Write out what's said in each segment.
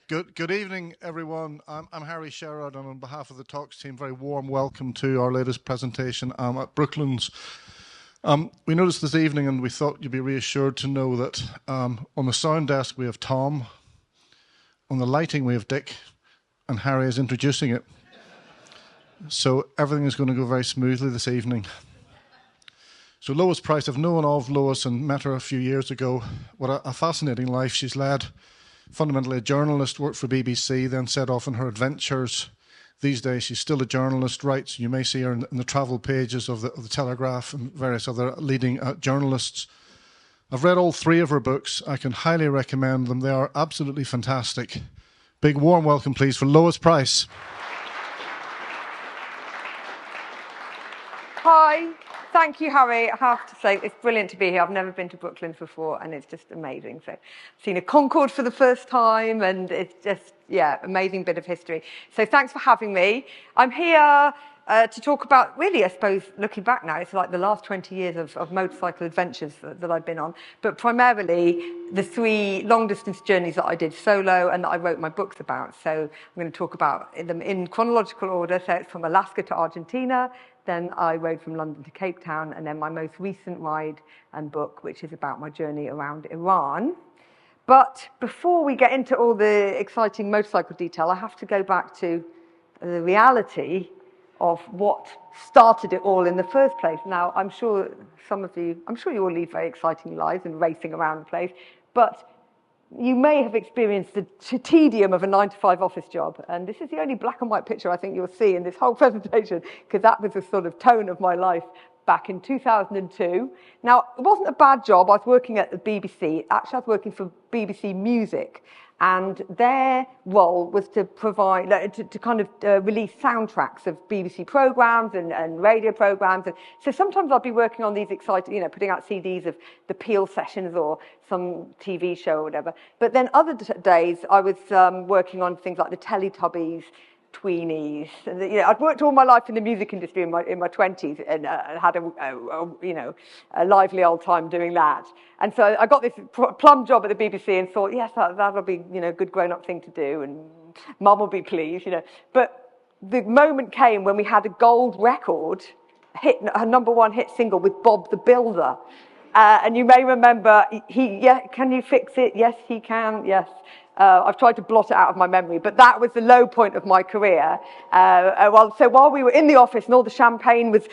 Good evening, everyone. I'm Harry Sherrod, and on behalf of the Talks team, very warm welcome to our latest presentation at Brooklands. We noticed this evening, and we thought you'd be reassured to know that on the sound desk we have Tom, on the lighting we have Dick, and Harry is introducing it. So everything is going to go very smoothly this evening. So Lois Pryce, I've known of Lois and met her a few years ago. What a fascinating life she's led. Fundamentally a journalist, worked for BBC, then set off on her adventures. These days she's still a journalist, writes. You may see her in the travel pages of the Telegraph and various other leading journalists. I've read all three of her books. I can highly recommend them. They are absolutely fantastic. Big warm welcome, please, for Lois Pryce. Hi. Thank you, Harry. I have to say, it's brilliant to be here. I've never been to Brooklands before, and it's just amazing. So I've seen a Concorde for the first time, and it's just, amazing bit of history. So thanks for having me. I'm here to talk about, really, I suppose, looking back now, it's like the last 20 years of motorcycle adventures that I've been on, but primarily the 3 long-distance journeys that I did solo and that I wrote my books about. So I'm going to talk about them in chronological order. So it's from Alaska to Argentina, then I rode from London to Cape Town, and then my most recent ride and book, which is about my journey around Iran. But before we get into all the exciting motorcycle detail, I have to go back to the reality of what started it all in the first place. Now, I'm sure you all lead very exciting lives and racing around the place, but you may have experienced the tedium of a 9-to-5 office job. And this is the only black and white picture I think you'll see in this whole presentation, because that was the sort of tone of my life back in 2002. Now, it wasn't a bad job. I was working at the BBC. Actually, I was working for BBC Music. And their role was to provide, to kind of release soundtracks of BBC programmes and radio programmes. And so sometimes I'd be working on these exciting, putting out CDs of the Peel sessions or some TV show or whatever. But then other days I was working on things like the Teletubbies, Tweenies. And, I'd worked all my life in the music industry in my 20s and had a lively old time doing that. And so I got this plum job at the BBC and thought, yes, that'll be, a good grown-up thing to do, and Mum will be pleased, But the moment came when we had a gold record, a #1 hit single with Bob the Builder. And you may remember, can you fix it? Yes, he can, yes. I've tried to blot it out of my memory, but that was the low point of my career. So while we were in the office and all the champagne was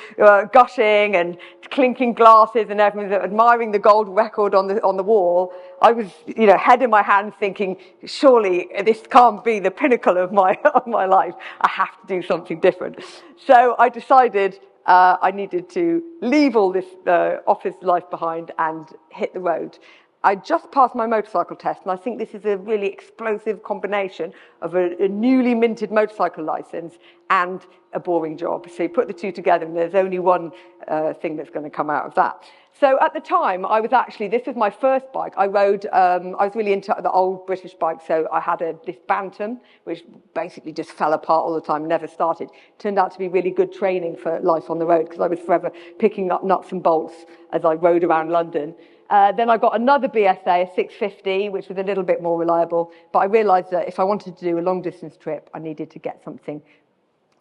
gushing and clinking glasses and everything, admiring the gold record on the wall, I was, head in my hands thinking, surely this can't be the pinnacle of my life. I have to do something different. So I decided I needed to leave all this office life behind and hit the road. I just passed my motorcycle test, and I think this is a really explosive combination of a newly minted motorcycle license and a boring job. So you put the two together, and there's only one thing that's going to come out of that. So at the time, this was my first bike. I rode, I was really into the old British bike, so I had this Bantam, which basically just fell apart all the time, never started. Turned out to be really good training for life on the road, because I was forever picking up nuts and bolts as I rode around London. Then I got another BSA, a 650, which was a little bit more reliable. But I realised that if I wanted to do a long-distance trip, I needed to get something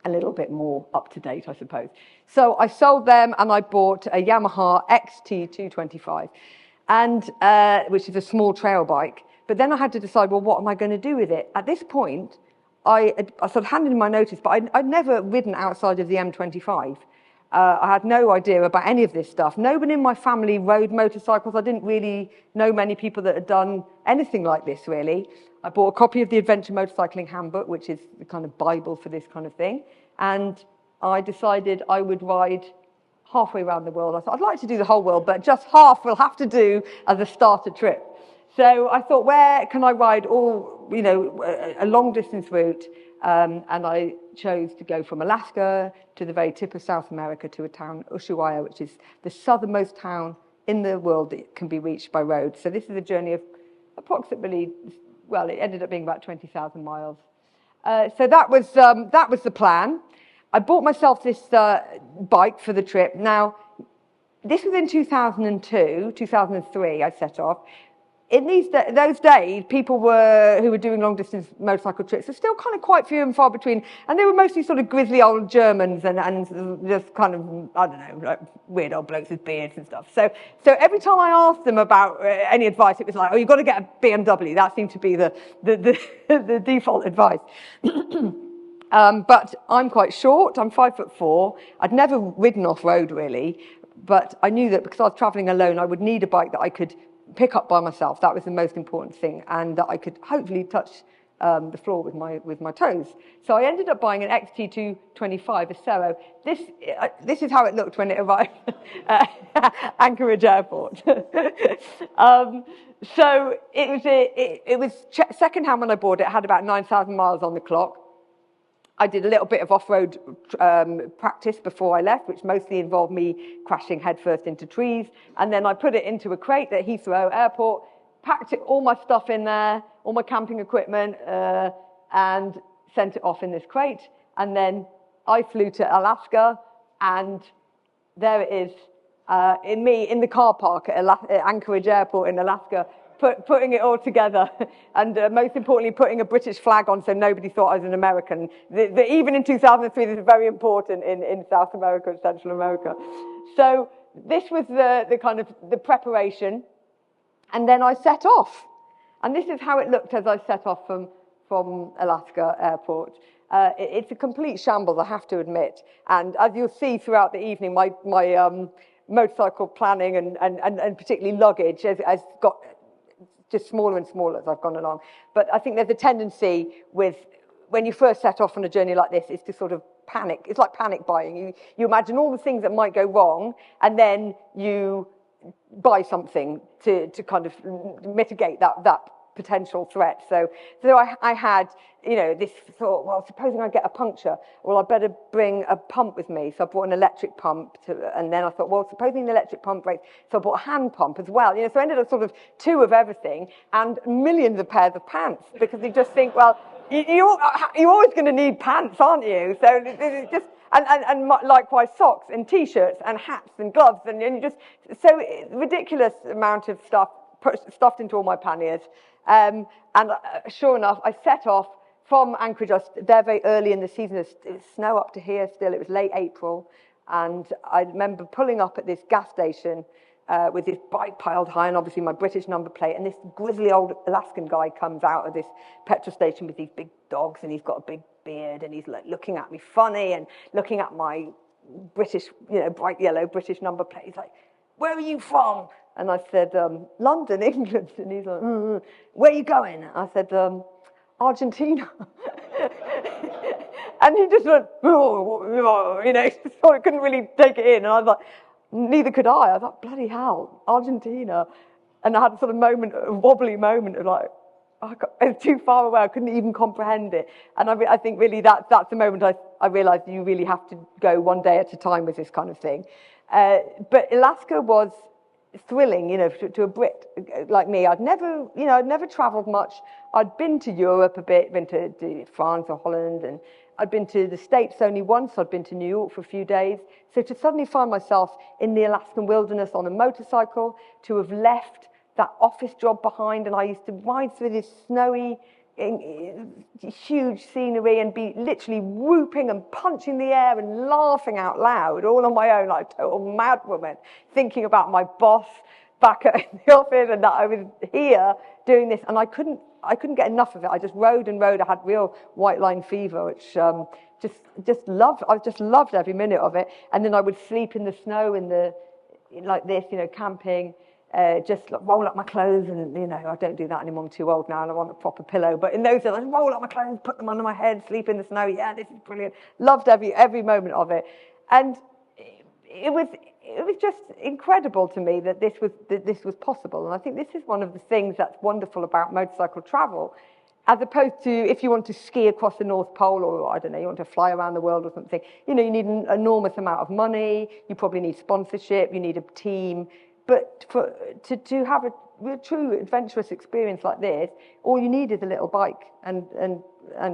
a little bit more up-to-date, I suppose. So I sold them, and I bought a Yamaha XT225, which is a small trail bike. But then I had to decide, well, what am I going to do with it? At this point, I sort of handed in my notice, but I'd never ridden outside of the M25. I had no idea about any of this stuff. Nobody in my family rode motorcycles. I didn't really know many people that had done anything like this, really. I bought a copy of the Adventure Motorcycling Handbook, which is the kind of Bible for this kind of thing. And I decided I would ride halfway around the world. I thought, I'd like to do the whole world, but just half we'll have to do as a starter trip. So I thought, where can I ride a long-distance route? And I chose to go from Alaska to the very tip of South America to a town, Ushuaia, which is the southernmost town in the world that can be reached by road. So this is a journey of approximately, it ended up being about 20,000 miles. So that was the plan. I bought myself this bike for the trip. Now, this was in 2002, 2003, I set off. in those days, people who were doing long distance motorcycle trips were still kind of quite few and far between, and they were mostly sort of grizzly old Germans and just kind of, I don't know, like weird old blokes with beards and stuff. So every time I asked them about any advice, it was like, oh, you've got to get a BMW. That seemed to be the default advice. But I'm quite short. I'm 5'4". I'd never ridden off road really, but I knew that because I was travelling alone, I would need a bike that I could pick up by myself. That was the most important thing, and that I could hopefully touch the floor with my toes. So I ended up buying an XT225, a Sero. This is how it looked when it arrived at Anchorage Airport. So it was second-hand when I bought it. It had about 9,000 miles on the clock. I did a little bit of off-road practice before I left, which mostly involved me crashing headfirst into trees. And then I put it into a crate at Heathrow Airport, packed all my stuff in there, all my camping equipment, and sent it off in this crate. And then I flew to Alaska, and there it is, in the car park at Anchorage Airport in Alaska, putting it all together, and most importantly, putting a British flag on so nobody thought I was an American. Even in 2003, this is very important in South America and Central America. So this was the kind of the preparation, and then I set off. And this is how it looked as I set off from Alaska Airport. It's a complete shambles, I have to admit. And as you'll see throughout the evening, my motorcycle planning and particularly luggage has got just smaller and smaller as I've gone along. But I think there's a tendency with, when you first set off on a journey like this, is to sort of panic. It's like panic buying. You imagine all the things that might go wrong, and then you buy something to kind of mitigate that potential threat. So I had, this thought, well, supposing I get a puncture, well, I better bring a pump with me. So I brought an electric pump, and then I thought, well, supposing the electric pump breaks, so I bought a hand pump as well. So I ended up sort of two of everything and millions of pairs of pants, because you just think, well, you're always going to need pants, aren't you? So it's just, and likewise socks and T-shirts and hats and gloves, and you just, so ridiculous amount of stuff stuffed into all my panniers. And sure enough, I set off from Anchorage. I was there very early in the season. It was snow up to here still. It was late April. And I remember pulling up at this gas station with this bike piled high, and obviously my British number plate. And this grizzly old Alaskan guy comes out of this petrol station with these big dogs, and he's got a big beard, and he's like looking at me funny and looking at my British, bright yellow British number plate. He's like, "Where are you from?" And I said, "London, England." And he's like, "Where are you going?" I said, "Argentina." And he just went, so I couldn't really take it in. And I was like, neither could I. I was like, bloody hell, Argentina. And I had a sort of a wobbly moment of like, it's too far away. I couldn't even comprehend it. And I think really that's the moment I realized you really have to go one day at a time with this kind of thing. But Alaska was thrilling, to a Brit like me. I'd never traveled much. I'd been to Europe a bit, been to France or Holland, and I'd been to the States only once. I'd been to New York for a few days. So to suddenly find myself in the Alaskan wilderness on a motorcycle, to have left that office job behind, and I used to ride through this snowy, huge scenery and be literally whooping and punching the air and laughing out loud, all on my own, like a total madwoman, thinking about my boss back at the office and that I was here doing this, and I couldn't get enough of it. I just rode and rode. I had real white line fever, which just loved. I just loved every minute of it. And then I would sleep in the snow like this, camping. Just roll up my clothes, and I don't do that anymore. I'm too old now and I want a proper pillow, but in those days I'd roll up my clothes, put them under my head, sleep in the snow. Yeah, this is brilliant. Loved every moment of it. And it was just incredible to me that this was possible. And I think this is one of the things that's wonderful about motorcycle travel, as opposed to if you want to ski across the North Pole, or I don't know, you want to fly around the world or something. You need an enormous amount of money. You probably need sponsorship. You need a team. But to have a true adventurous experience like this, all you need is a little bike and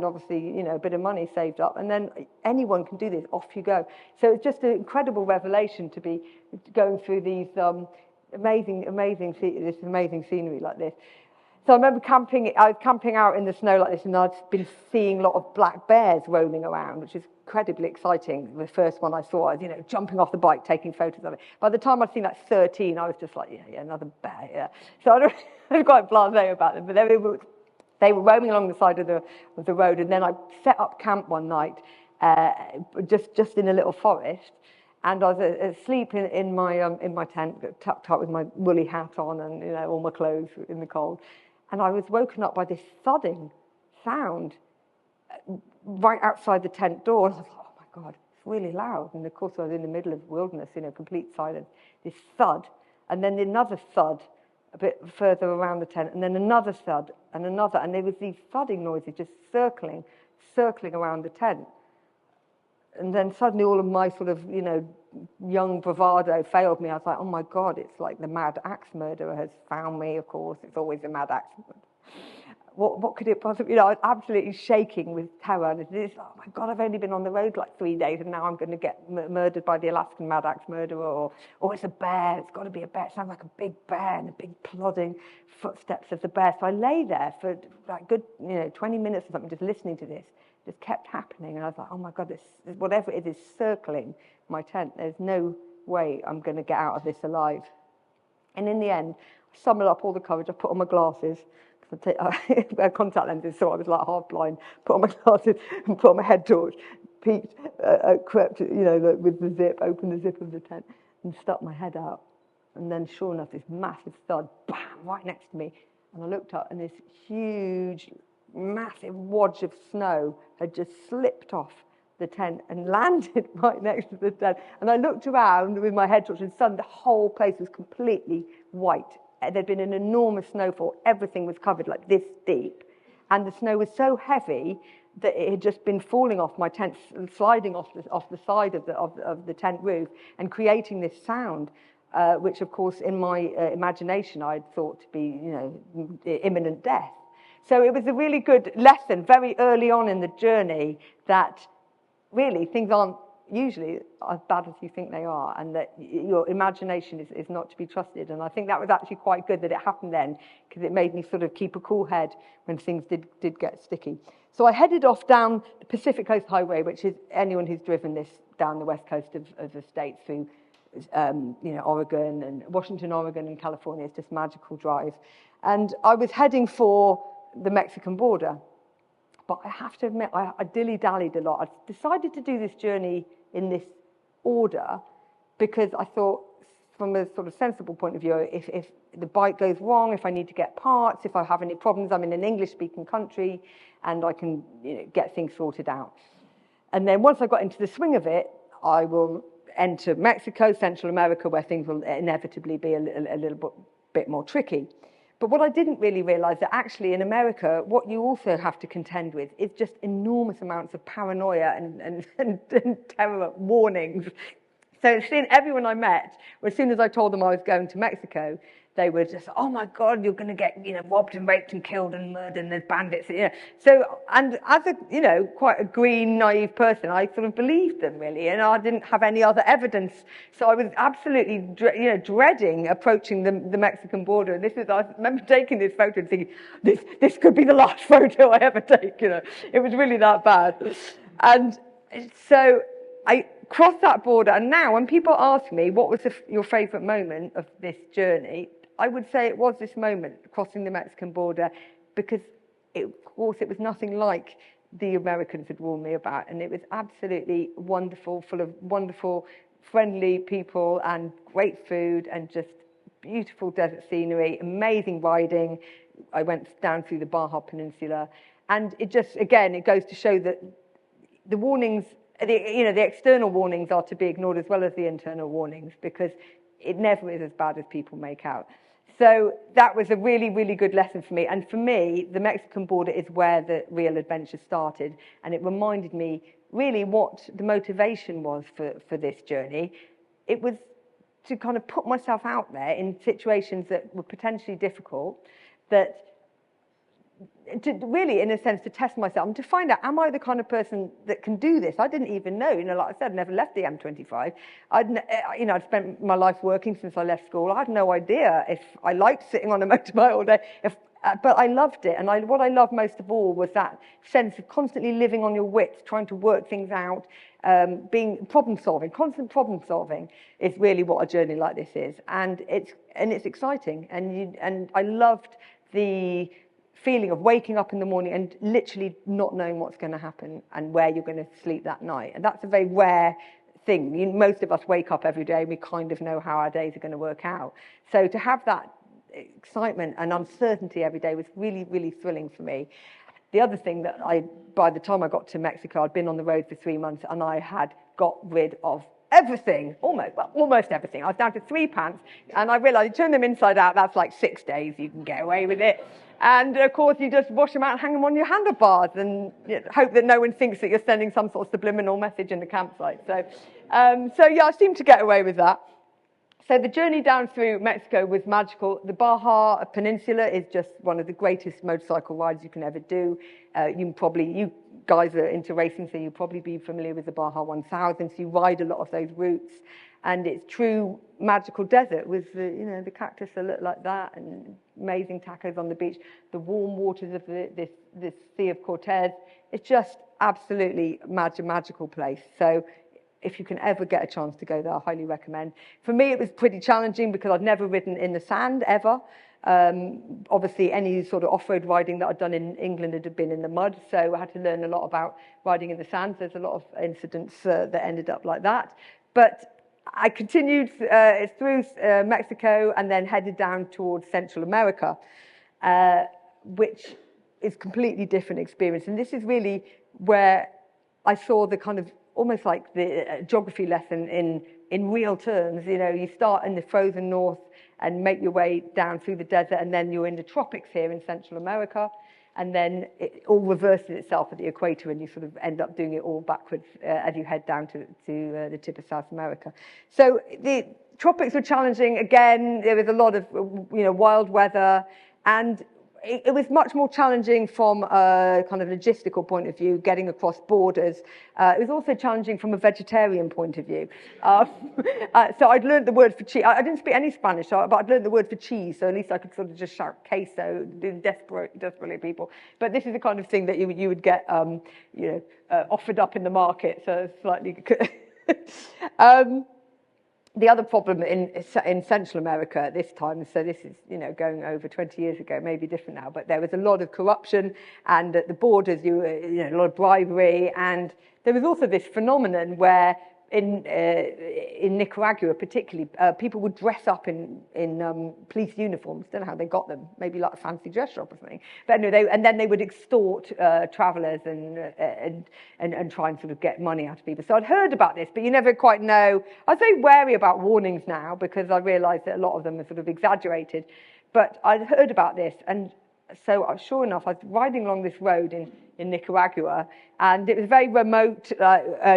obviously a bit of money saved up, and then anyone can do this. Off you go. So it's just an incredible revelation to be going through these this amazing scenery like this. So I remember I was camping out in the snow like this, and I'd been seeing a lot of black bears roaming around, which is incredibly exciting. The first one I saw, I was, jumping off the bike, taking photos of it. By the time I'd seen like 13, I was just like, yeah, another bear, yeah. So I was quite blasé about them, but they were roaming along the side of the road, and then I set up camp one night, just in a little forest. And I was asleep in my tent, tucked up with my woolly hat on, and all my clothes in the cold. And I was woken up by this thudding sound right outside the tent door. And I was like, oh my God, it's really loud. And of course I was in the middle of wilderness, complete silence. This thud, and then another thud a bit further around the tent, and then another thud, and another. And there was these thudding noises just circling around the tent. And then suddenly all of my sort of, young bravado failed me. I was like, oh my God, it's like the mad axe murderer has found me, of course. It's always the mad axe murderer. What could it possibly, I was absolutely shaking with terror. And oh my God, I've only been on the road like 3 days, and now I'm going to get murdered by the Alaskan mad axe murderer. Or it's a bear, it's got to be a bear. It sounds like a big bear, and the big plodding footsteps of the bear. So I lay there for like good, 20 minutes or something, just listening to this. Just kept happening, and I was like, oh my God, this whatever it is circling my tent. There's no way I'm going to get out of this alive. And in the end, I summoned up all the courage. I put on my glasses, I had contact lenses, so I was like half blind. Put on my glasses and put on my head torch, peeked, crept, with the zip, opened the zip of the tent, and stuck my head out. And then, sure enough, this massive thud, bam, right next to me. And I looked up, and this huge, massive wodge of snow had just slipped off the tent and landed right next to the tent. And I looked around with my head torch, and suddenly the whole place was completely white. There'd been an enormous snowfall. Everything was covered like this deep. And the snow was so heavy that it had just been falling off my tent, sliding off the side of the tent roof, and creating this sound, which, of course, in my imagination, I'd thought to be, imminent death. So it was a really good lesson very early on in the journey that really things aren't usually as bad as you think they are, and that your imagination is not to be trusted. And I think that was actually quite good that it happened then, because it made me sort of keep a cool head when things did get sticky. So I headed off down the Pacific Coast Highway, which is anyone who's driven this down the west coast of the States through Oregon and Washington, Oregon and California. It's just a magical drive. And I was heading for the Mexican border. But I have to admit, I dilly-dallied a lot. I decided to do this journey in this order because I thought, from a sort of sensible point of view, if the bike goes wrong, if I need to get parts, if I have any problems, I'm in an English-speaking country, and I can get things sorted out. And then once I got into the swing of it, I will enter Mexico, Central America, where things will inevitably be a little bit more tricky. But what I didn't really realize that actually in America, what you also have to contend with is just enormous amounts of paranoia and terror warnings. So everyone I met, as soon as I told them I was going to Mexico, they were just, oh my God, you're going to get robbed and raped and killed and murdered, and there's bandits. So, and as a quite a green, naive person, I sort of believed them really, and I didn't have any other evidence. So I was absolutely dreading approaching the Mexican border. And I remember taking this photo and thinking, this could be the last photo I ever take. It was really that bad. And so I crossed that border, and now when people ask me what was your favourite moment of this journey, I would say it was this moment, crossing the Mexican border, because, of course, it was nothing like the Americans had warned me about, and it was absolutely wonderful, full of wonderful, friendly people and great food and just beautiful desert scenery, amazing riding. I went down through the Baja Peninsula, and it just, again, it goes to show that the warnings, the external warnings are to be ignored as well as the internal warnings, because it never is as bad as people make out. So that was a really, really good lesson for me. And for me, the Mexican border is where the real adventure started. And it reminded me really what the motivation was for this journey. It was to kind of put myself out there in situations that were potentially difficult, that to really, in a sense, to test myself and to find out, am I the kind of person that can do this? I didn't even know, like I said, I'd never left the M25. I'd spent my life working since I left school. I had no idea if I liked sitting on a motorbike all day, but I loved it. And what I loved most of all was that sense of constantly living on your wits, trying to work things out, being constant problem solving is really what a journey like this is. And it's exciting. And I loved the feeling of waking up in the morning and literally not knowing what's going to happen and where you're going to sleep that night. And that's a very rare thing. Most of us wake up every day and we kind of know how our days are going to work out. So to have that excitement and uncertainty every day was really, really thrilling for me. The other thing that by the time I got to Mexico, I'd been on the road for 3 months and I had got rid of everything, almost everything. I was down to 3 pants and I realised you turn them inside out, that's like 6 days, you can get away with it. And of course, you just wash them out and hang them on your handlebars and hope that no one thinks that you're sending some sort of subliminal message in the campsite. So yeah, I seemed to get away with that. So the journey down through Mexico was magical. The Baja Peninsula is just one of the greatest motorcycle rides you can ever do. You guys are into racing, so you'll probably be familiar with the Baja 1000. So you ride a lot of those routes, and it's true magical desert with the cactus that look like that, and amazing tacos on the beach, the warm waters of this Sea of Cortez. It's just absolutely magical place. So if you can ever get a chance to go there, I highly recommend. For me, it was pretty challenging because I'd never ridden in the sand ever. Obviously, any sort of off-road riding that I'd done in England had been in the mud, so I had to learn a lot about riding in the sand. There's a lot of incidents that ended up like that. But I continued through Mexico and then headed down towards Central America, which is a completely different experience. And this is really where I saw the kind of almost like the geography lesson in real terms. You start in the frozen north and make your way down through the desert, and then you're in the tropics here in Central America, and then it all reverses itself at the equator, and you sort of end up doing it all backwards as you head down to the tip of South America. So the tropics were challenging. Again, there was a lot of wild weather, and it was much more challenging from a kind of logistical point of view, getting across borders. It was also challenging from a vegetarian point of view. So I'd learned the word for cheese. I didn't speak any Spanish, but I'd learned the word for cheese, so at least I could sort of just shout queso, desperately people. But this is the kind of thing that you would get offered up in the market, so slightly... The other problem in Central America at this time, so this is going over 20 years ago, maybe different now, but there was a lot of corruption, and at the borders, a lot of bribery, and there was also this phenomenon where in Nicaragua, particularly, people would dress up in police uniforms. Don't know how they got them. Maybe like a fancy dress shop or something. But anyway, and then they would extort travellers and try and sort of get money out of people. So I'd heard about this, but you never quite know. I was very wary about warnings now because I realised that a lot of them are sort of exaggerated. But I'd heard about this, and so sure enough, I was riding along this road in Nicaragua, and it was a very remote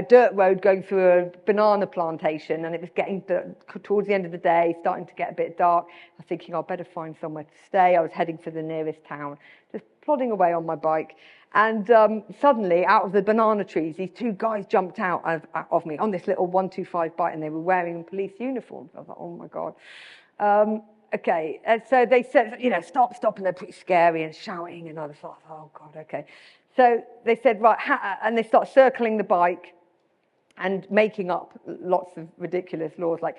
dirt road going through a banana plantation, and it was getting towards the end of the day, starting to get a bit dark. I was thinking, I'd better find somewhere to stay. I was heading for the nearest town, just plodding away on my bike, and suddenly, out of the banana trees, these two guys jumped out of me on this little 125 bike, and they were wearing police uniforms. I was like, oh my God. Okay, and so they said, stop, and they're pretty scary and shouting, and I was like, oh God, okay. So they said, right, and they start circling the bike and making up lots of ridiculous laws, like,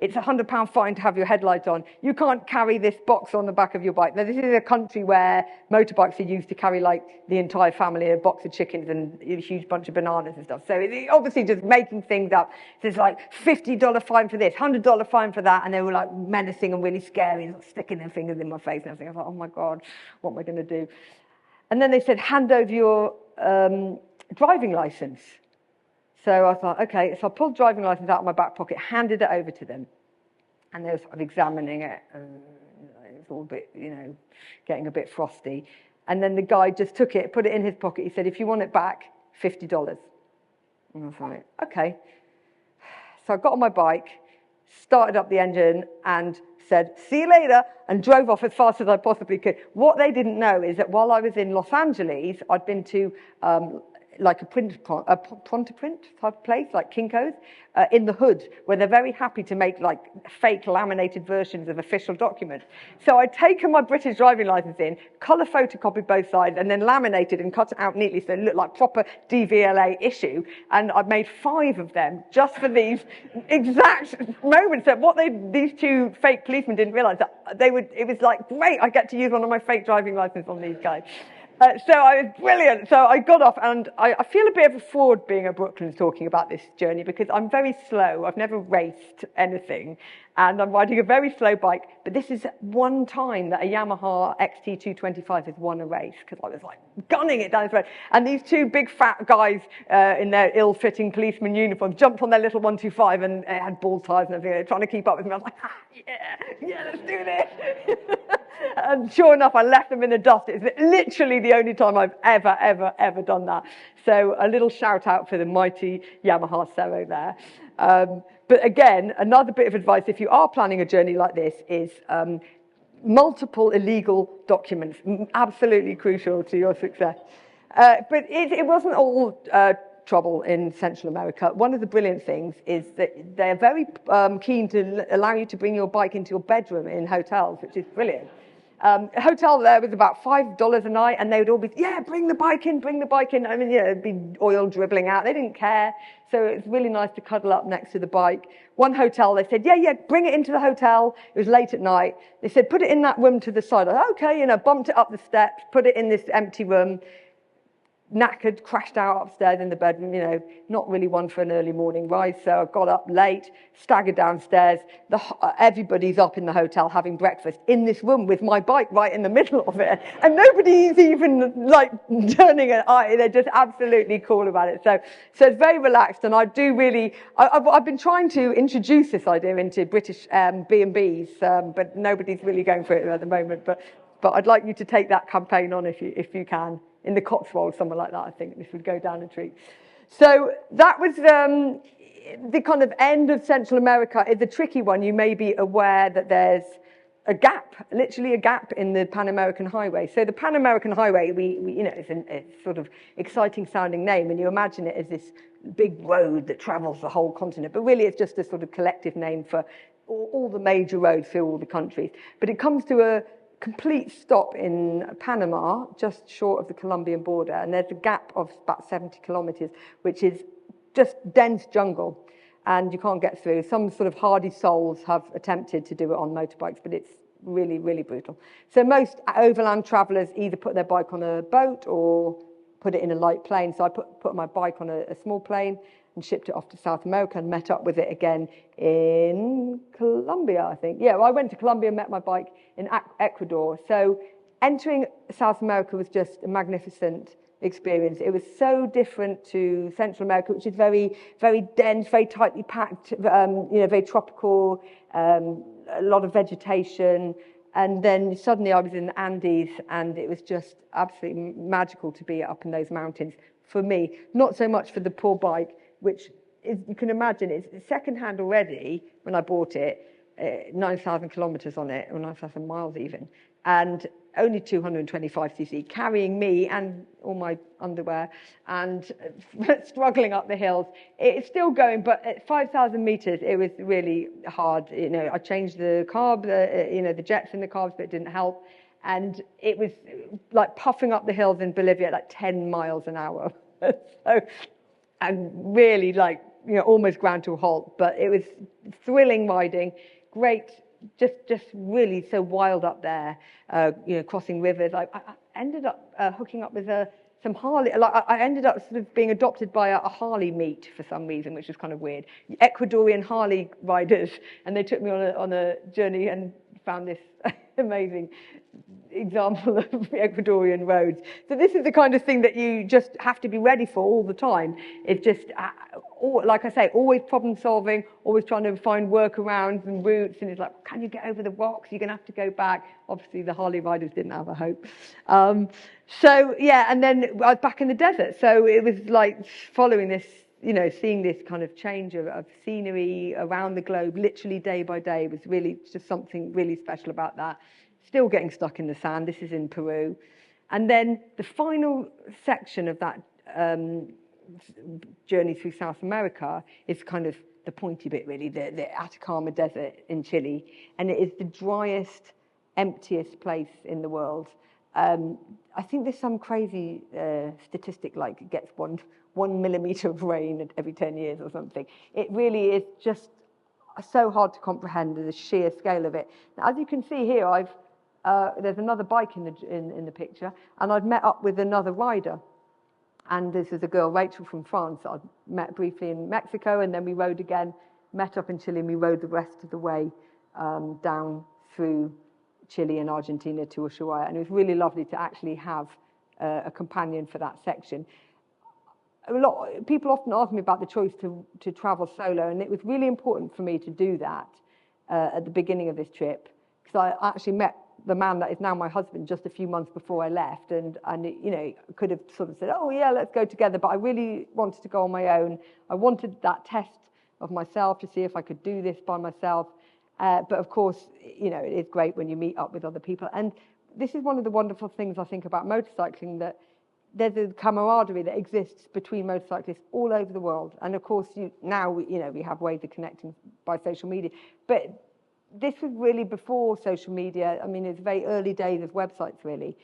it's £100 fine to have your headlights on. You can't carry this box on the back of your bike. Now, this is a country where motorbikes are used to carry, like, the entire family, a box of chickens and a huge bunch of bananas and stuff. So it's obviously just making things up. So it's like $50 fine for this, $100 fine for that. And they were, like, menacing and really scary and sticking their fingers in my face and everything. I was like, oh, my God, what am I going to do? And then they said, hand over your driving license. So I thought, okay, so I pulled the driving license out of my back pocket, handed it over to them, and they were sort of examining it, and it was all a bit, getting a bit frosty. And then the guy just took it, put it in his pocket. He said, if you want it back, $50. And I was like, okay. So I got on my bike, started up the engine, and said, see you later, and drove off as fast as I possibly could. What they didn't know is that while I was in Los Angeles, I'd been to like a print type place, like Kinko's, in the hood, where they're very happy to make like fake laminated versions of official documents. So I'd taken my British driving license in, colour photocopied both sides, and then laminated and cut it out neatly so it looked like proper DVLA issue. And I'd made 5 of them just for these exact moments that these 2 fake policemen didn't realise that it was like, great, I get to use one of my fake driving license on these guys. So I was brilliant. So I got off, and I feel a bit of a fraud being at Brooklands talking about this journey because I'm very slow. I've never raced anything, and I'm riding a very slow bike. But this is one time that a Yamaha XT225 has won a race because I was like gunning it down this road. And these 2 big fat guys in their ill-fitting policeman uniforms jumped on their little 125 and had ball ties and everything, trying to keep up with me. I was like, yeah, let's do this. And sure enough, I left them in the dust. It's literally the only time I've ever done that. So a little shout out for the mighty Yamaha Sero there. But again, another bit of advice, if you are planning a journey like this, is multiple illegal documents. Absolutely crucial to your success. But it wasn't all trouble in Central America. One of the brilliant things is that they're very keen to allow you to bring your bike into your bedroom in hotels, which is brilliant. A hotel there was about $5 a night, and they would all be, yeah, bring the bike in. I mean, it'd be oil dribbling out. They didn't care. So it's really nice to cuddle up next to the bike. One hotel, they said, yeah, bring it into the hotel. It was late at night. They said, put it in that room to the side. I said, okay, bumped it up the steps, put it in this empty room. Knackered, crashed out upstairs in the bedroom, not really one for an early morning ride. So I got up late, staggered downstairs. Everybody's up in the hotel having breakfast in this room with my bike right in the middle of it. And nobody's even like turning an eye. They're just absolutely cool about it. So it's very relaxed. And I do really, I've been trying to introduce this idea into British B&Bs, but nobody's really going for it at the moment. But I'd like you to take that campaign on if you can. In the Cotswolds, somewhere like that, I think this would go down a treat. So that was the kind of end of Central America. It's a tricky one. You may be aware that there's a gap, literally a gap in the Pan American Highway. So the Pan American Highway, it's a sort of exciting sounding name, and you imagine it as this big road that travels the whole continent. But really, it's just a sort of collective name for all the major roads through all the countries. But it comes to a complete stop in Panama, just short of the Colombian border, and there's a gap of about 70 kilometers, which is just dense jungle, and you can't get through. Some sort of hardy souls have attempted to do it on motorbikes, but it's really, really brutal. So most overland travelers either put their bike on a boat or put it in a light plane. So I put my bike on a small plane and shipped it off to South America and met up with it again in Colombia, I think. Yeah, well, I went to Colombia and met my bike in Ecuador. So entering South America was just a magnificent experience. It was so different to Central America, which is very, very dense, very tightly packed, very tropical, a lot of vegetation. And then suddenly I was in the Andes, and it was just absolutely magical to be up in those mountains for me. Not so much for the poor bike, which is, you can imagine, it's second-hand already when I bought it, 9,000 kilometers on it, or 9,000 miles even, and only 225cc, carrying me and all my underwear, and struggling up the hills. It's still going, but at 5,000 meters, it was really hard. I changed the carb, the jets in the carbs, but it didn't help. And it was like puffing up the hills in Bolivia at like 10 miles an hour. And really almost ground to a halt. But it was thrilling riding, great, just really so wild up there, crossing rivers. I ended up hooking up with some Harley. I ended up sort of being adopted by a Harley meet for some reason, which was kind of weird. Ecuadorian Harley riders, and they took me on a journey and found this amazing example of Ecuadorian roads. So this is the kind of thing that you just have to be ready for all the time. It's just, like I say, always problem solving, always trying to find workarounds and routes. And it's like, can you get over the rocks? You're going to have to go back. Obviously, the Harley riders didn't have a hope. And then I was back in the desert. So it was like following this seeing this kind of change of scenery around the globe, literally day by day, was really just something really special about that. Still getting stuck in the sand. This is in Peru. And then the final section of that journey through South America is kind of the pointy bit, really, the Atacama Desert in Chile. And it is the driest, emptiest place in the world. I think there's some crazy statistic, like it gets one millimetre of rain every 10 years or something. It really is just so hard to comprehend the sheer scale of it. Now, as you can see here, there's another bike in the picture, and I'd met up with another rider. And this is a girl, Rachel, from France. I'd met briefly in Mexico, and then we rode again, met up in Chile, and we rode the rest of the way down through Chile and Argentina to Ushuaia. And it was really lovely to actually have a companion for that section. People often ask me about the choice to travel solo, and it was really important for me to do that at the beginning of this trip, because I actually met the man that is now my husband just a few months before I left, and could have sort of said, oh yeah, let's go together, but I really wanted to go on my own. I wanted that test of myself to see if I could do this by myself, but of course, it is great when you meet up with other people. And this is one of the wonderful things I think about motorcycling, that there's a camaraderie that exists between motorcyclists all over the world. And of course, now we have ways of connecting by social media, but this was really before social media. I mean, it's very early days of websites, really.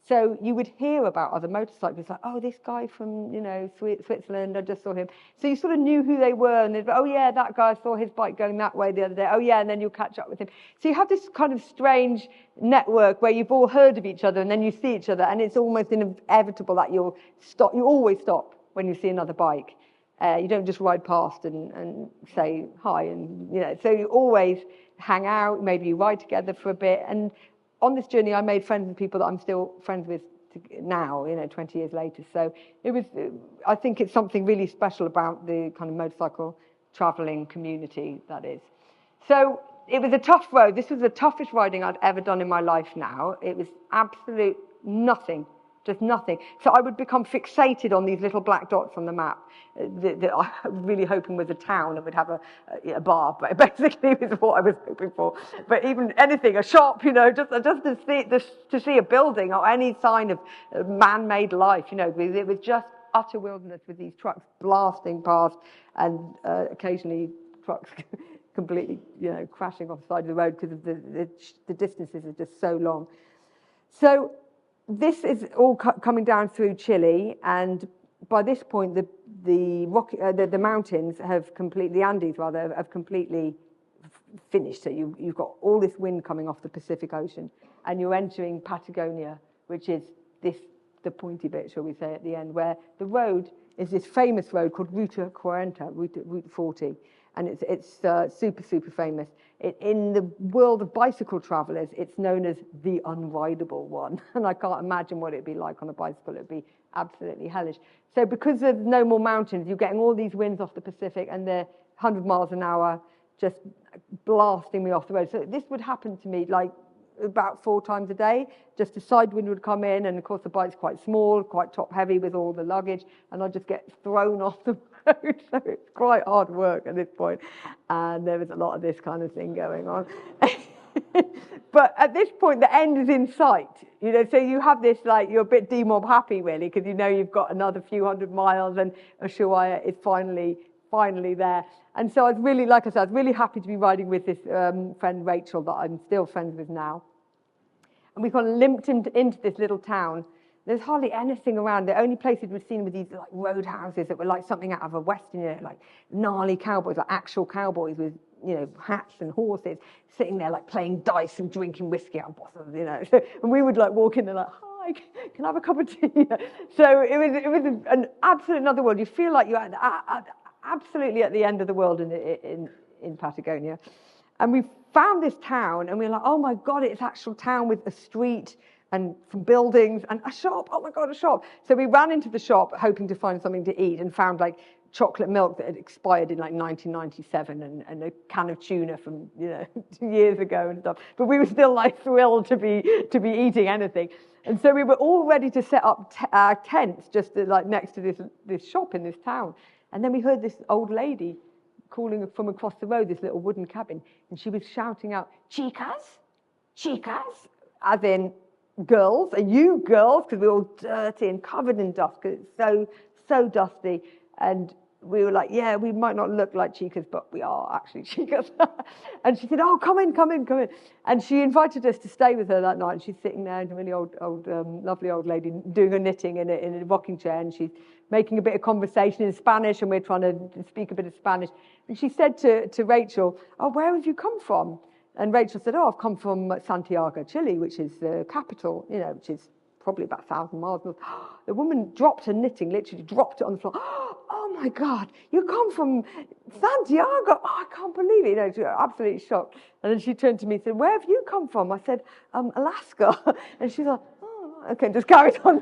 So you would hear about other motorcyclists, like, oh, this guy from, Switzerland, I just saw him. So you sort of knew who they were, and they'd be, oh, yeah, that guy, I saw his bike going that way the other day. Oh, yeah, and then you'll catch up with him. So you have this kind of strange network where you've all heard of each other, and then you see each other, and it's almost inevitable that you'll stop. You always stop when you see another bike. You don't just ride past and say hi, and so you always hang out, maybe you ride together for a bit. And on this journey, I made friends with people that I'm still friends with now, 20 years later. So I think it's something really special about the kind of motorcycle traveling community that is. So it was a tough road. This was the toughest riding I'd ever done in my life now. It was absolute nothing. Just nothing. So I would become fixated on these little black dots on the map that I was really hoping was a town and would have a bar, but basically was what I was hoping for. But even anything, a shop, just to see a building or any sign of man-made life, it was just utter wilderness with these trucks blasting past, and occasionally trucks completely, crashing off the side of the road because of the distances are just so long. So this is all coming down through Chile, and by this point, the mountains have completely, the Andes rather, have completely finished. So you've got all this wind coming off the Pacific Ocean, and you're entering Patagonia, which is the pointy bit, shall we say, at the end, where the road is this famous road called Ruta 40, and it's super, super famous. In the world of bicycle travellers, it's known as the unrideable one. And I can't imagine what it'd be like on a bicycle. It'd be absolutely hellish. So because there's no more mountains, you're getting all these winds off the Pacific, and they're 100 miles an hour, just blasting me off the road. So this would happen to me like about 4 times a day. Just a side wind would come in, and of course the bike's quite small, quite top heavy with all the luggage, and I'd just get thrown off the road. So it's quite hard work at this point, and there was a lot of this kind of thing going on. But at this point, the end is in sight, so you have this, like, you're a bit demob happy, really, because you've got another few hundred miles, and Ushuaia is finally there. And so I was really, like I said, I was really happy to be riding with this friend Rachel that I'm still friends with now. And we kind of limped into this little town. There's hardly anything around. The only places we'd seen were these like roadhouses that were like something out of a Western, like gnarly cowboys, like actual cowboys with, hats and horses, sitting there like playing dice and drinking whiskey out of bottles, So, and we would like walk in there like, hi, can I have a cup of tea? So it was an absolute another world. You feel like you're absolutely at the end of the world in Patagonia. And we found this town, and we were like, oh my God, it's an actual town with a street and some buildings and a shop. Oh my God, a shop. So we ran into the shop hoping to find something to eat, and found like chocolate milk that had expired in like 1997 and a can of tuna from 2 years ago and stuff. But we were still like thrilled to be eating anything. And so we were all ready to set up our tents just like next to this shop in this town. And then we heard this old lady calling from across the road, this little wooden cabin, and she was shouting out, "Chicas, chicas," as in girls, and you girls, because we were all dirty and covered in dust, because it's so dusty. And we were like, yeah, we might not look like chicas, but we are actually chicas. And she said, oh, come in. And she invited us to stay with her that night. And she's sitting there, a really old, lovely old lady, doing her knitting in a rocking chair. And she's making a bit of conversation in Spanish, and we're trying to speak a bit of Spanish. And she said to Rachel, oh, where have you come from? And Rachel said, oh, I've come from Santiago, Chile, which is the capital, which is probably about 1,000 miles north. The woman dropped her knitting, literally dropped it on the floor. Oh my God, you come from Santiago? Oh, I can't believe it. She was absolutely shocked. And then she turned to me and said, where have you come from? I said, Alaska. And she's like, oh, okay, just carried on.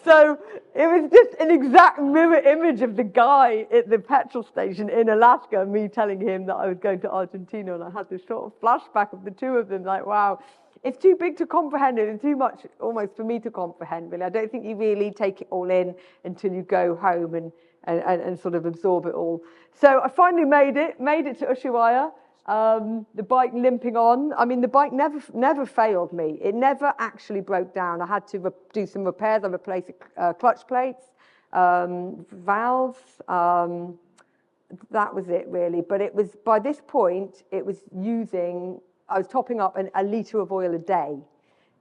So it was just an exact mirror image of the guy at the petrol station in Alaska, and me telling him that I was going to Argentina, and I had this sort of flashback of the two of them, like, wow, it's too big to comprehend it, and too much almost for me to comprehend, really. I don't think you really take it all in until you go home and sort of absorb it all. So I finally made it to Ushuaia. The bike limping on. I mean, the bike never failed me. It never actually broke down. I had to do some repairs. I replaced clutch plates, valves. That was it, really. But it was, by this point, I was topping up a litre of oil a day.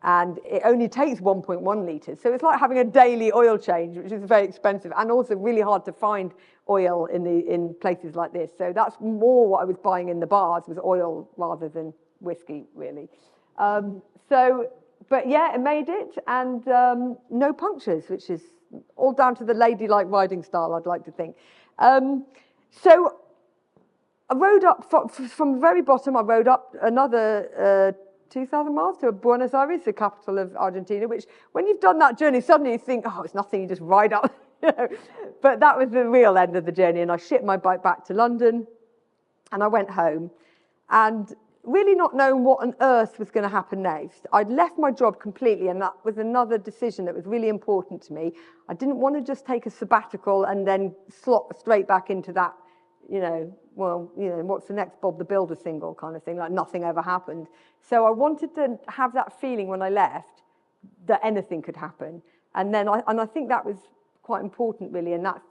And it only takes 1.1 litres. So it's like having a daily oil change, which is very expensive and also really hard to find oil in places like this. So that's more what I was buying in the bars, was oil rather than whiskey, really. But yeah, I made it, and no punctures, which is all down to the ladylike riding style, I'd like to think. So I rode up from the very bottom. I rode up another 2,000 miles to Buenos Aires, the capital of Argentina, which when you've done that journey, suddenly you think, oh, it's nothing, you just ride up. But that was the real end of the journey, and I shipped my bike back to London, and I went home, and really not knowing what on earth was going to happen next. I'd left my job completely, and that was another decision that was really important to me. I didn't want to just take a sabbatical and then slot straight back into that, what's the next Bob the Builder single kind of thing, like nothing ever happened. So I wanted to have that feeling when I left that anything could happen. And I think that was quite important, really, and that's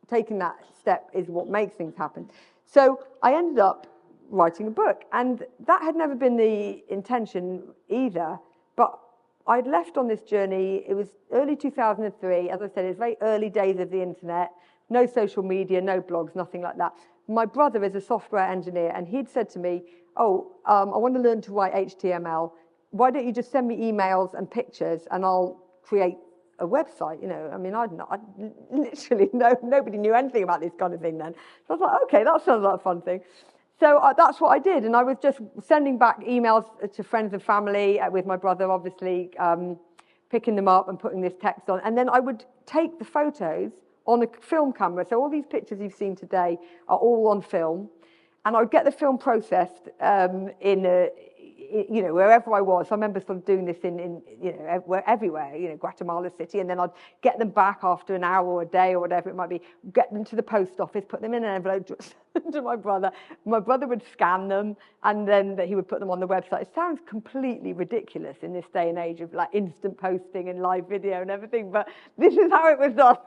taking that step is what makes things happen. So I ended up writing a book, and that had never been the intention either, but I'd left on this journey. It was early 2003. As I said, it was very early days of the internet, no social media, no blogs, nothing like that. My brother is a software engineer, and he'd said to me, I want to learn to write HTML. Why don't you just send me emails and pictures, and I'll create a website? I mean, I literally, nobody knew anything about this kind of thing then. So I was like, okay, that sounds like a fun thing. So that's what I did, and I was just sending back emails to friends and family with my brother, obviously, picking them up and putting this text on, and then I would take the photos on a film camera. So all these pictures you've seen today are all on film, and I would get the film processed wherever I was. So I remember sort of doing this everywhere, Guatemala City, and then I'd get them back after an hour or a day or whatever it might be, get them to the post office, put them in an envelope to my brother. My brother would scan them, and then he would put them on the website. It sounds completely ridiculous in this day and age of like instant posting and live video and everything, but this is how it was done.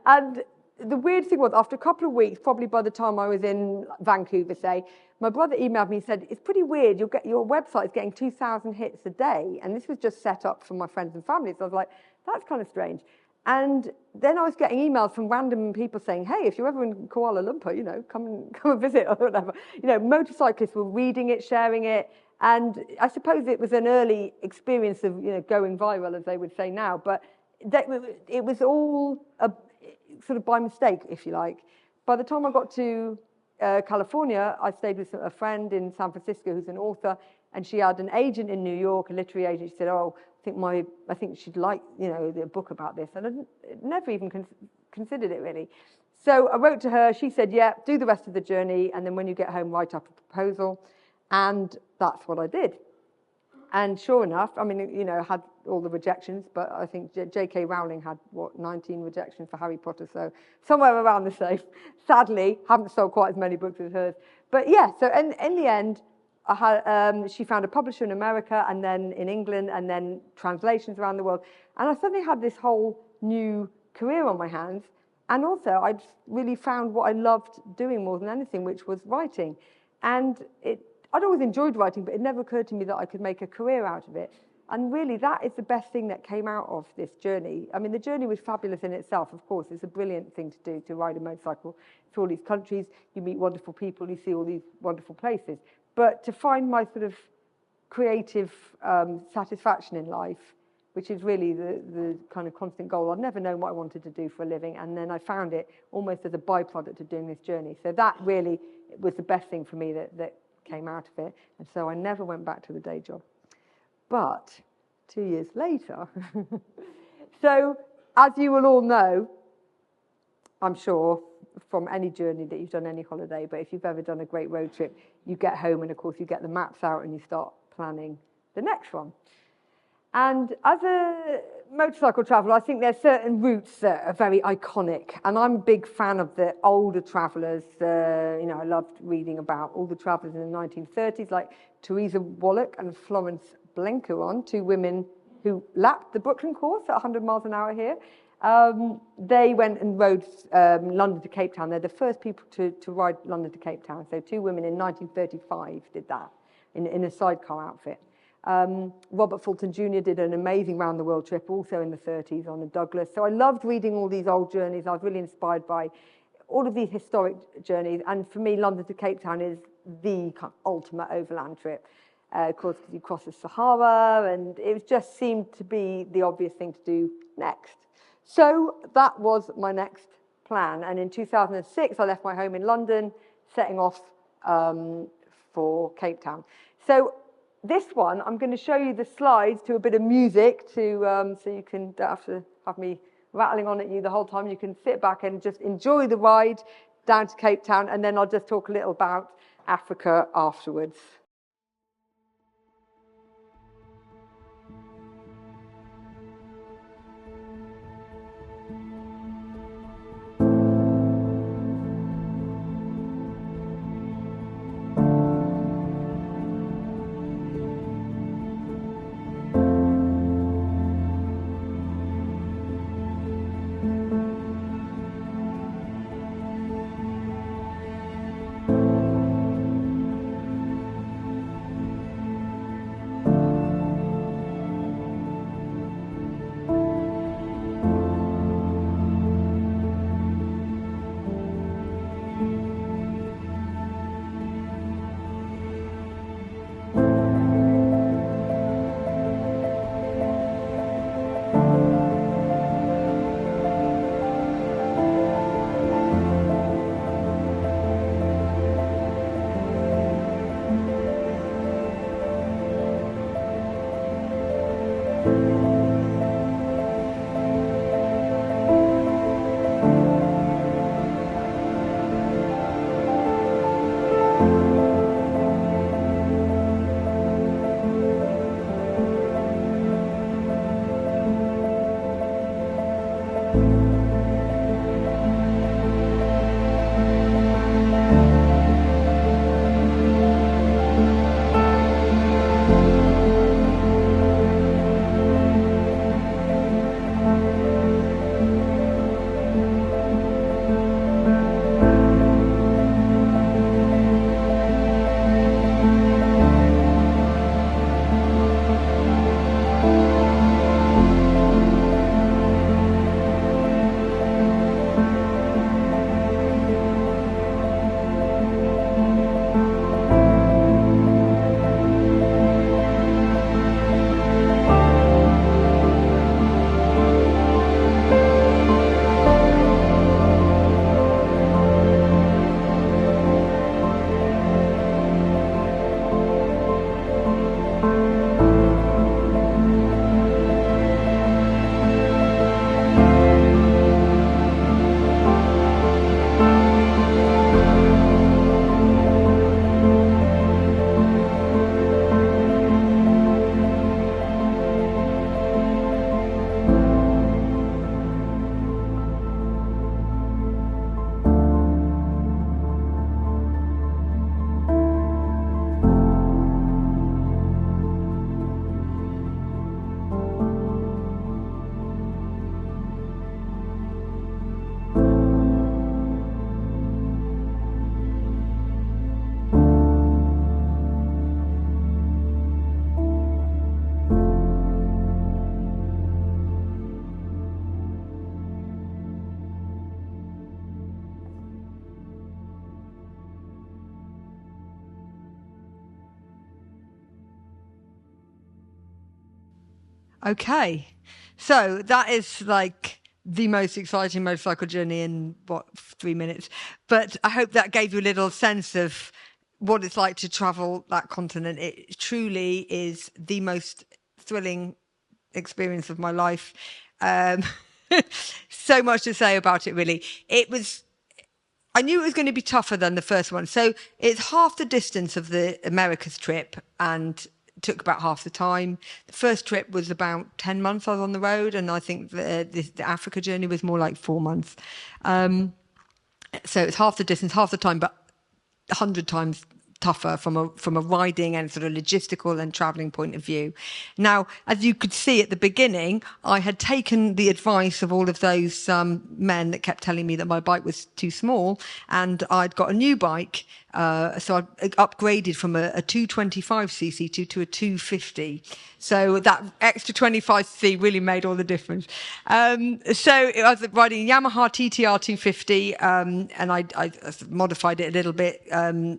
And the weird thing was, after a couple of weeks, probably by the time I was in Vancouver, say, my brother emailed me and said, it's pretty weird, your website is getting 2,000 hits a day, and this was just set up for my friends and family. So I was like, that's kind of strange. And then I was getting emails from random people saying, hey, if you're ever in Kuala Lumpur, come and visit or whatever. Motorcyclists were reading it, sharing it, and I suppose it was an early experience of going viral, as they would say now, but it was all sort of by mistake, if you like. By the time I got to California, I stayed with a friend in San Francisco who's an author, and she had an agent in New York, a literary agent. She said, I think she'd like the book about this, and I never even considered it really. So I wrote to her. She said, yeah, do the rest of the journey, and then when you get home, write up a proposal, and that's what I did. And sure enough, I mean, you know, had all the rejections, but I think J.K. Rowling had, 19 rejections for Harry Potter, so somewhere around the same. Sadly, haven't sold quite as many books as hers. But yeah, so in the end, she found a publisher in America, and then in England, and then translations around the world. And I suddenly had this whole new career on my hands. And also, I'd really found what I loved doing more than anything, which was writing. And I'd always enjoyed writing, but it never occurred to me that I could make a career out of it. And really, that is the best thing that came out of this journey. I mean, the journey was fabulous in itself, of course. It's a brilliant thing to do, to ride a motorcycle through all these countries. You meet wonderful people, you see all these wonderful places. But to find my sort of creative satisfaction in life, which is really the kind of constant goal. I'd never known what I wanted to do for a living, and then I found it almost as a byproduct of doing this journey. So that really was the best thing for me that came out of it, and so I never went back to the day job. But 2 years later, so as you will all know, I'm sure, from any journey that you've done, any holiday, but if you've ever done a great road trip, you get home and, of course, you get the maps out and you start planning the next one. And as a motorcycle traveller, I think there's certain routes that are very iconic. And I'm a big fan of the older travellers. You know, I loved reading about all the travellers in the 1930s, like Teresa Wallach and Florence Blenkeron, two women who lapped the Brooklands course at 100 miles an hour here. They went and rode London to Cape Town. They're the first people to ride London to Cape Town. So two women in 1935 did that in a sidecar outfit. Robert Fulton Jr. did an amazing round-the-world trip, also in the 30s, on a Douglas. So I loved reading all these old journeys. I was really inspired by all of these historic journeys. And for me, London to Cape Town is the kind of ultimate overland trip. Of course, because you cross the Sahara, and it just seemed to be the obvious thing to do next. So that was my next plan. And in 2006, I left my home in London, setting off for Cape Town. So this one, I'm going to show you the slides to a bit of music, so you don't have to have me rattling on at you the whole time. You can sit back and just enjoy the ride down to Cape Town, and then I'll just talk a little about Africa afterwards. Okay. So that is like the most exciting motorcycle journey in, 3 minutes. But I hope that gave you a little sense of what it's like to travel that continent. It truly is the most thrilling experience of my life. So much to say about it, really. I knew it was going to be tougher than the first one. So it's half the distance of the Americas trip and took about half the time. The first trip was about 10 months I was on the road, and I think the Africa journey was more like 4 months. So it's half the distance, half the time, but 100 times tougher from a riding and sort of logistical and travelling point of view. Now, as you could see at the beginning, I had taken the advice of all of those men that kept telling me that my bike was too small, and I'd got a new bike. So I upgraded from a 225cc to a 250. So that extra 25cc really made all the difference. So I was riding a Yamaha TTR 250, and I modified it a little bit,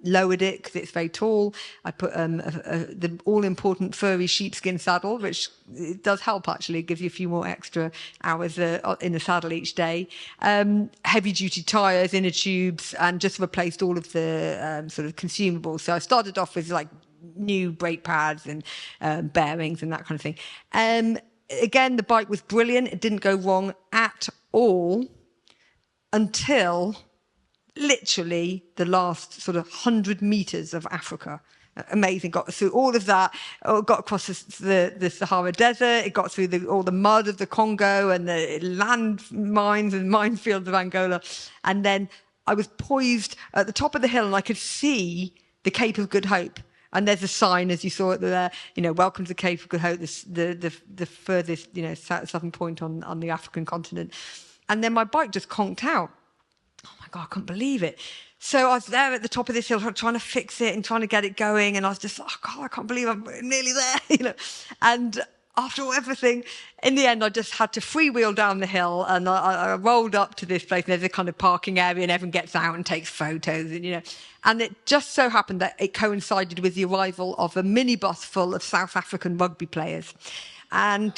lowered it because it's very tall. I put the all-important furry sheepskin saddle, which it does help actually. It gives you a few more extra hours in the saddle each day. Heavy-duty tyres, inner tubes, and just replaced all of the sort of consumables. So I started off with like new brake pads and bearings and that kind of thing. Again, the bike was brilliant. It didn't go wrong at all until literally the last sort of 100 meters of Africa. Amazing. Got through all of that, got across the Sahara Desert. It got through all the mud of the Congo and the land mines and minefields of Angola. And then I was poised at the top of the hill and I could see the Cape of Good Hope. And there's a sign, as you saw it there, welcome to the Cape of Good Hope, the furthest, southern point on the African continent. And then my bike just conked out. Oh my God, I couldn't believe it. So I was there at the top of this hill trying to fix it and trying to get it going. And I was just, oh God, I can't believe I'm nearly there, And after everything, in the end, I just had to freewheel down the hill, and I rolled up to this place. And there's a kind of parking area, and everyone gets out and takes photos, and it just so happened that it coincided with the arrival of a minibus full of South African rugby players, and.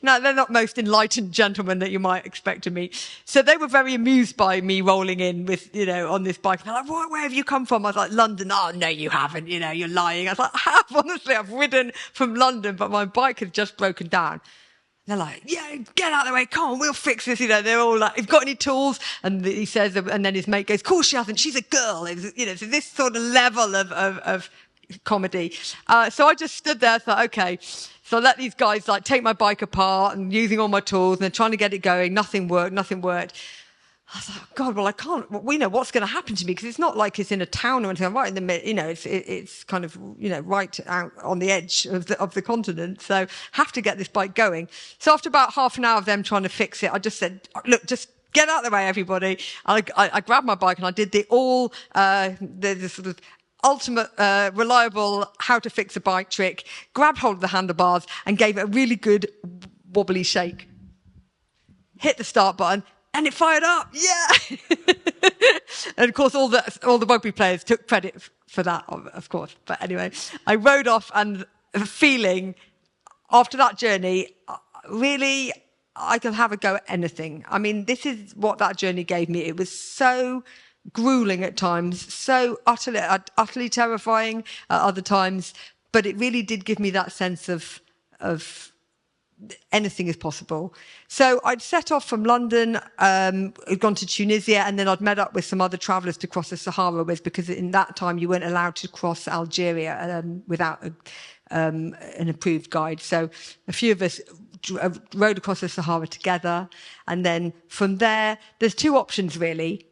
No, they're not most enlightened gentlemen that you might expect to meet. So they were very amused by me rolling in with, on this bike. They're like, where have you come from? I was like, London. Oh, no, you haven't. You're lying. I was like, I have. Honestly, I've ridden from London, but my bike had just broken down. They're like, yeah, get out of the way. Come on, we'll fix this. They're all like, you've got any tools? And he says, and then his mate goes, of course she hasn't. She's a girl. So this sort of level of comedy. So I just stood there and thought, okay. So I let these guys take my bike apart and using all my tools and they're trying to get it going. Nothing worked. I was like, oh God, well, I can't, we know what's going to happen to me because it's not like it's in a town or anything. I'm right in the middle, it's kind of, right out on the edge of the continent. So have to get this bike going. So after about half an hour of them trying to fix it, I just said, look, just get out of the way, everybody. I grabbed my bike and I did the sort of ultimate reliable how to fix a bike trick, grabbed hold of the handlebars and gave it a really good wobbly shake. Hit the start button and it fired up. Yeah. And of course all the rugby players took credit for that, of course. But anyway, I rode off and feeling after that journey, really I can have a go at anything. I mean, this is what that journey gave me. It was so grueling at times, so utterly terrifying at other times, but it really did give me that sense of anything is possible. So I'd set off from London, I'd gone to Tunisia, and then I'd met up with some other travellers to cross the Sahara with, because in that time you weren't allowed to cross Algeria without an approved guide. So a few of us rode across the Sahara together, and then from there, there's two options really.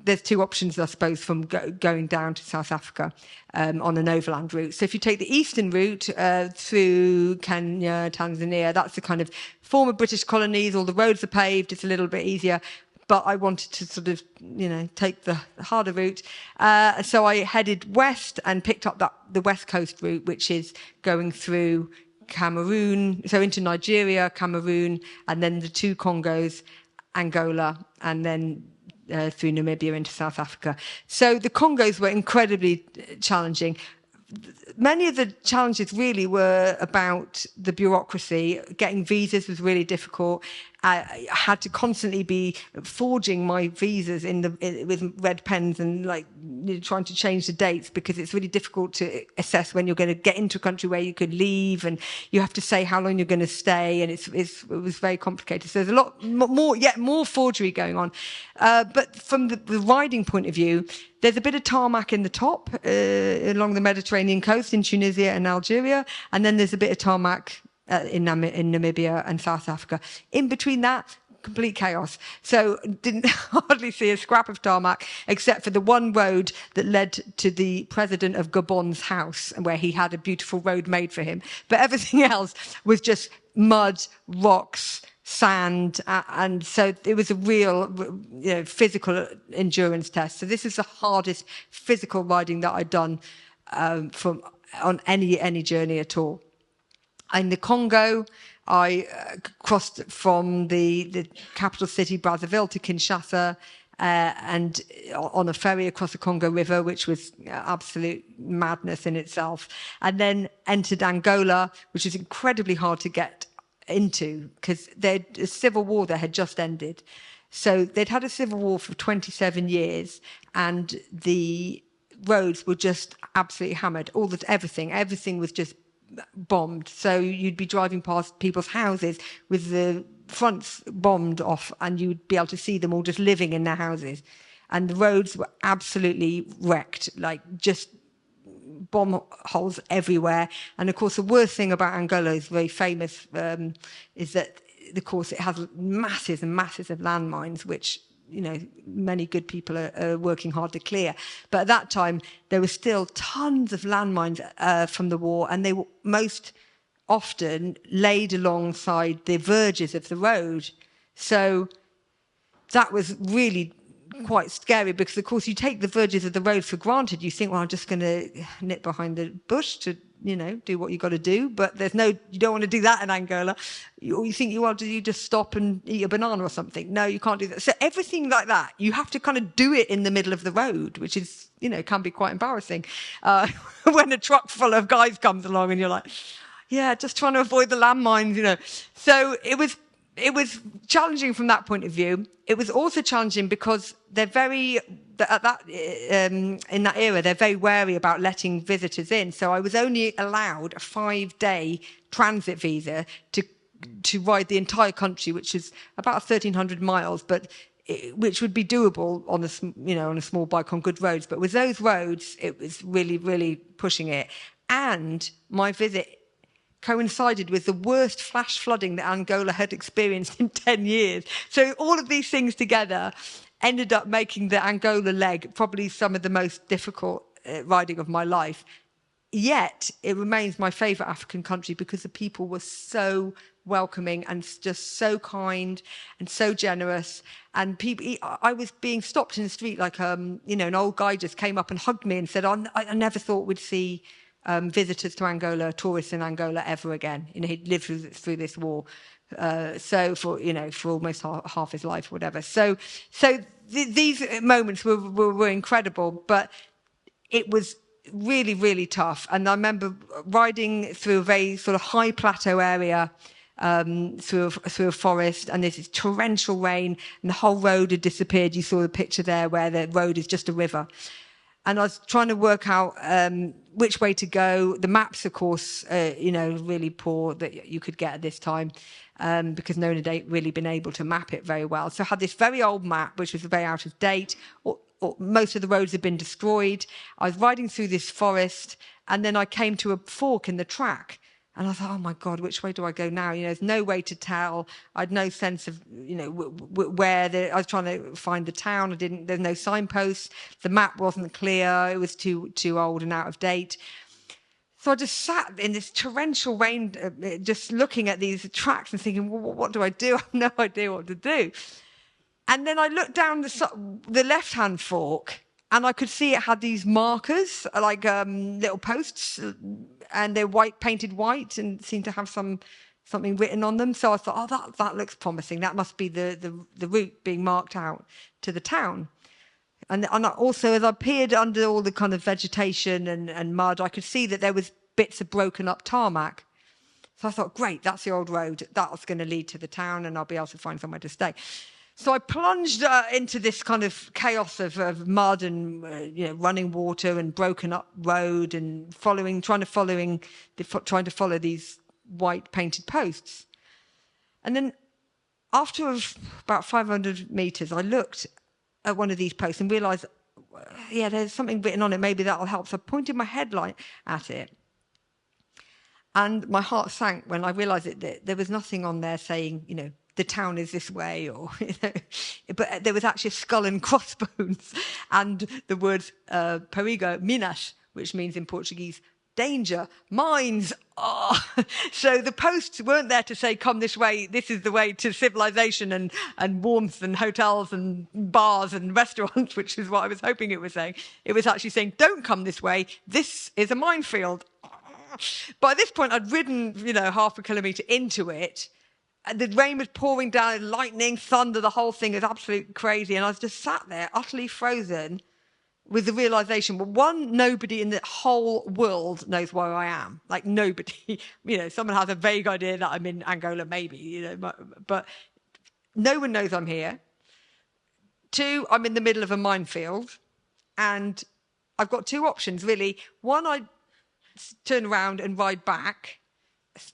There's two options, I suppose, from going down to South Africa on an overland route. So if you take the eastern route through Kenya, Tanzania, that's the kind of former British colonies. All the roads are paved. It's a little bit easier. But I wanted to sort of, take the harder route. So I headed west and picked up the west coast route, which is going through Cameroon, so into Nigeria, Cameroon, and then the two Congos, Angola, and then through Namibia into South Africa. So the Congos were incredibly challenging. many of the challenges really were about the bureaucracy. Getting visas was really difficult. I had to constantly be forging my visas with red pens and trying to change the dates, because it's really difficult to assess when you're going to get into a country where you could leave, and you have to say how long you're going to stay, and it was very complicated. So there's a lot more forgery going on. But from the riding point of view, there's a bit of tarmac in the top along the Mediterranean coast in Tunisia and Algeria, and then there's a bit of tarmac in Namibia and South Africa. In between that, complete chaos. So didn't hardly see a scrap of tarmac, except for the one road that led to the president of Gabon's house, where he had a beautiful road made for him. But everything else was just mud, rocks, sand, and so it was a real physical endurance test. So this is the hardest physical riding that I'd done on any journey at all. In the Congo, I crossed from the capital city, Brazzaville, to Kinshasa, and on a ferry across the Congo River, which was absolute madness in itself. And then entered Angola, which was incredibly hard to get into, because a civil war there had just ended. So they'd had a civil war for 27 years, and the roads were just absolutely hammered. Everything was just bombed. So you'd be driving past people's houses with the fronts bombed off, and you'd be able to see them all just living in their houses. And the roads were absolutely wrecked, just bomb holes everywhere. And of course, the worst thing about Angola is very famous, is that, of course, it has masses and masses of landmines, which many good people are working hard to clear. But at that time, there were still tons of landmines from the war, and they were most often laid alongside the verges of the road. So that was really quite scary, because, of course, you take the verges of the road for granted. You think, well, I'm just going to nip behind the bush to do what you got to do. But you don't want to do that in Angola. You think, do you just stop and eat a banana or something? No, you can't do that. So everything like that, you have to kind of do it in the middle of the road, which is, can be quite embarrassing. When a truck full of guys comes along and you're like, yeah, just trying to avoid the landmines, So it was challenging from that point of view. It was also challenging because they're in that era, they're very wary about letting visitors in. So I was only allowed a 5-day transit visa to ride the entire country, which is about 1,300 miles, but which would be doable on a small bike on good roads. But with those roads, it was really, really pushing it. And my visit coincided with the worst flash flooding that Angola had experienced in 10 years. So all of these things together ended up making the Angola leg probably some of the most difficult riding of my life. Yet it remains my favourite African country, because the people were so welcoming and just so kind and so generous. And I was being stopped in the street, an old guy just came up and hugged me and said, I never thought we'd see visitors to Angola, tourists in Angola ever again. He'd lived through this war, so for almost half his life or whatever. So these moments were incredible, but it was really, really tough. And I remember riding through a very sort of high plateau area, through a forest, and there's this torrential rain, and the whole road had disappeared. You saw the picture there where the road is just a river. And I was trying to work out which way to go. The maps, of course, really poor that you could get at this time, because no one had really been able to map it very well. So I had this very old map, which was very out of date. Or most of the roads had been destroyed. I was riding through this forest, and then I came to a fork in the track. And I thought, oh, my God, which way do I go now? There's no way to tell. I had no sense of, where I was trying to find the town. There's no signposts. The map wasn't clear. It was too old and out of date. So I just sat in this torrential rain, just looking at these tracks and thinking, well, what do I do? I have no idea what to do. And then I looked down the left-hand fork, and I could see it had these markers, little posts, and they're painted white and seemed to have something written on them. So I thought, that looks promising. That must be the route being marked out to the town. And also, as I peered under all the kind of vegetation and mud, I could see that there was bits of broken up tarmac. So I thought, great, that's the old road. That's going to lead to the town, and I'll be able to find somewhere to stay. So I plunged into this kind of chaos of mud and running water and broken up road and trying to follow these white painted posts. And then after about 500 meters, I looked at one of these posts and realized, yeah, there's something written on it. Maybe that'll help. So I pointed my headlight at it. And my heart sank when I realized that there was nothing on there saying, the town is this way, or, but there was actually a skull and crossbones and the words perigo, minas, which means in Portuguese, danger, mines. Oh. So the posts weren't there to say, come this way, this is the way to civilization and warmth and hotels and bars and restaurants, which is what I was hoping it was saying. It was actually saying, don't come this way, this is a minefield. By this point, I'd ridden, half a kilometre into it. The rain was pouring down, lightning, thunder, the whole thing was absolutely crazy. And I was just sat there, utterly frozen, with the realisation, well, one, nobody in the whole world knows where I am. Like, nobody. Someone has a vague idea that I'm in Angola, maybe, but no one knows I'm here. Two, I'm in the middle of a minefield. And I've got two options, really. One, I turn around and ride back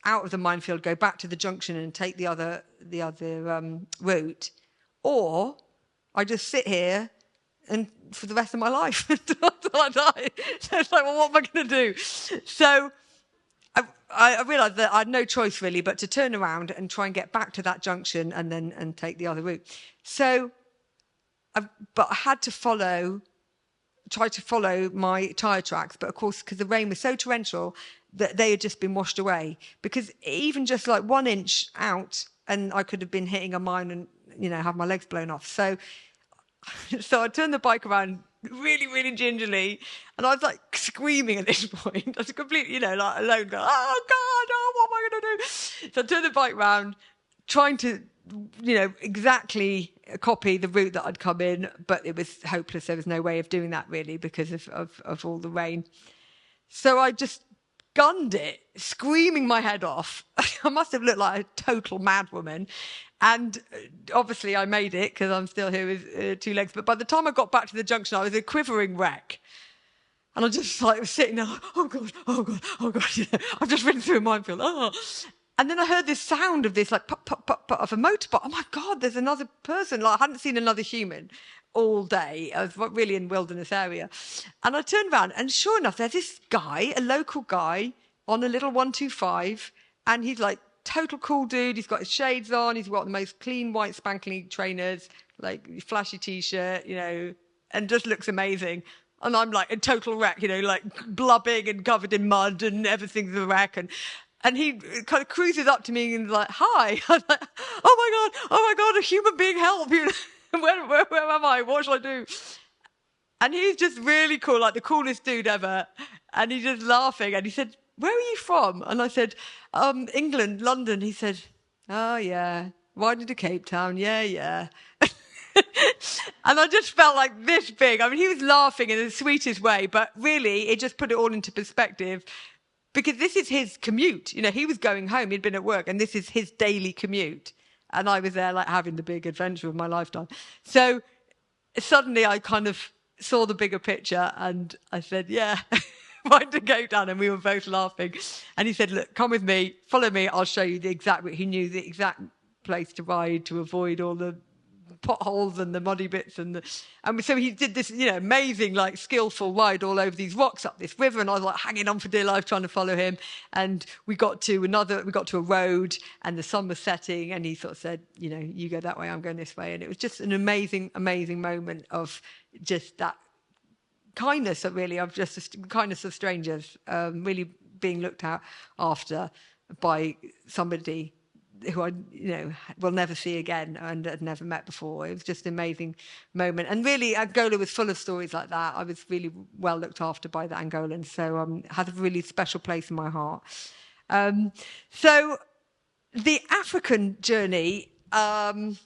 out of the minefield, go back to the junction and take the other route, or I just sit here and for the rest of my life until I die. So it's like, well, what am I going to do? So I realised that I had no choice really but to turn around and try and get back to that junction and take the other route. So, but I had to try to follow my tyre tracks, but of course, because the rain was so torrential that they had just been washed away. Because even just like 1 inch out, and I could have been hitting a mine and have my legs blown off. So I turned the bike around really, really gingerly, and I was like screaming at this point. I was completely, like alone, going, "Oh God, oh, what am I going to do?" So I turned the bike around, trying to, exactly copy the route that I'd come in, but it was hopeless. There was no way of doing that really because of all the rain. So I just gunned it, screaming my head off. I must have looked like a total madwoman. And obviously I made it because I'm still here with 2 legs. But by the time I got back to the junction, I was a quivering wreck. And I just was sitting there, oh God, oh God, oh God. I've just ridden through a minefield. Oh. And then I heard this sound of this like pop, pop, pop, pop of a motorbike. Oh my God, there's another person. Like I hadn't seen another human all day. I was really in wilderness area. And I turned around and sure enough, there's this guy, a local guy on a little 125. And he's like total cool dude. He's got his shades on. He's got the most clean white spankly trainers, like flashy t-shirt, and just looks amazing. And I'm like a total wreck, like blubbing and covered in mud and everything's a wreck. And he kind of cruises up to me and like, hi. I'm like, oh my God, a human being, help. Where am I? What should I do? And he's just really cool, like the coolest dude ever. And he's just laughing. And he said, where are you from? And I said, England, London. He said, oh, yeah. Riding to Cape Town. Yeah. And I just felt like this big. I mean, he was laughing in the sweetest way, but really it just put it all into perspective. Because this is his commute. He was going home. He'd been at work, and this is his daily commute. And I was there, like, having the big adventure of my lifetime. So suddenly I kind of saw the bigger picture, and I said, yeah, right to Cape Town. And we were both laughing. And he said, look, come with me, follow me. I'll show you the exact route. He knew the exact place to ride to avoid all the potholes and the muddy bits and so he did this amazing like skillful ride all over these rocks up this river, and I was like hanging on for dear life trying to follow him. And we got to a road and the sun was setting, and he sort of said, you go that way, I'm going this way. And it was just an amazing moment of just that kindness of just kindness of strangers, really being looked after by somebody who I, will never see again and had never met before. It was just an amazing moment. And really, Angola was full of stories like that. I was really well looked after by the Angolans, so had a really special place in my heart. So the African journey, well,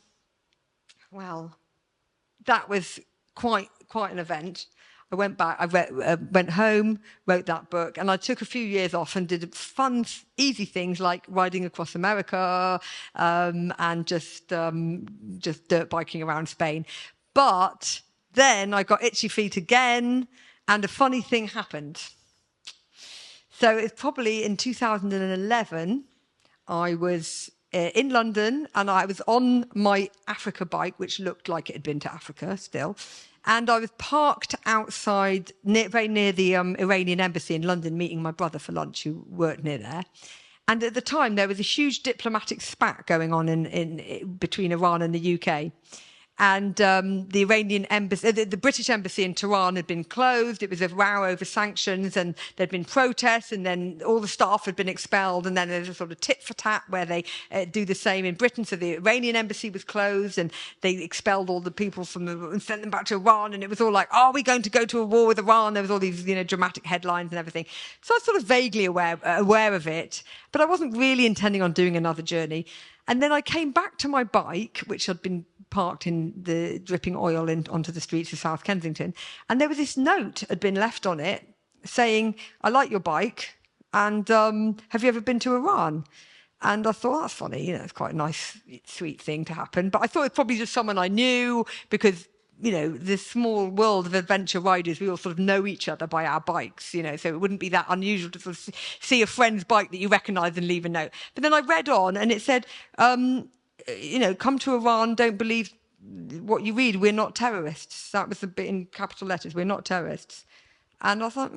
that was quite quite an event. I went back, went home, wrote that book, and I took a few years off and did fun, easy things like riding across America and just dirt biking around Spain. But then I got itchy feet again, and a funny thing happened. So it's probably in 2011, I was in London, and I was on my Africa bike, which looked like it had been to Africa still. And I was parked outside, very near the Iranian embassy in London, meeting my brother for lunch, who worked near there. And at the time, there was a huge diplomatic spat going on in between Iran and the UK. And the Iranian embassy, the British embassy in Tehran had been closed. It was a row over sanctions, and there'd been protests, and then all the staff had been expelled. And then there's a sort of tit for tat where they do the same in Britain. So the Iranian embassy was closed, and they expelled all the people and sent them back to Iran. And it was all like, are we going to go to a war with Iran? There was all these, dramatic headlines and everything. So I was sort of vaguely aware of it, but I wasn't really intending on doing another journey. And then I came back to my bike, which had been parked in the dripping oil onto the streets of South Kensington. And there was this note had been left on it saying, I like your bike, and have you ever been to Iran? And I thought, that's funny, it's quite a nice, sweet thing to happen. But I thought it's probably just someone I knew because, this small world of adventure riders, we all sort of know each other by our bikes, so it wouldn't be that unusual to sort of see a friend's bike that you recognise and leave a note. But then I read on and it said, come to Iran, don't believe what you read, we're not terrorists. That was the bit in capital letters, we're not terrorists. And I thought,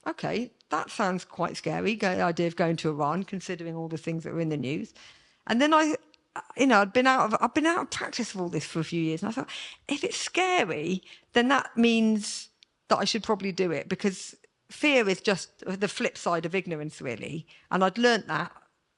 okay, that sounds quite scary, the idea of going to Iran, considering all the things that were in the news. And then I've been out of practice of all this for a few years, and I thought, if it's scary, then that means that I should probably do it, because fear is just the flip side of ignorance, really. And I'd learnt that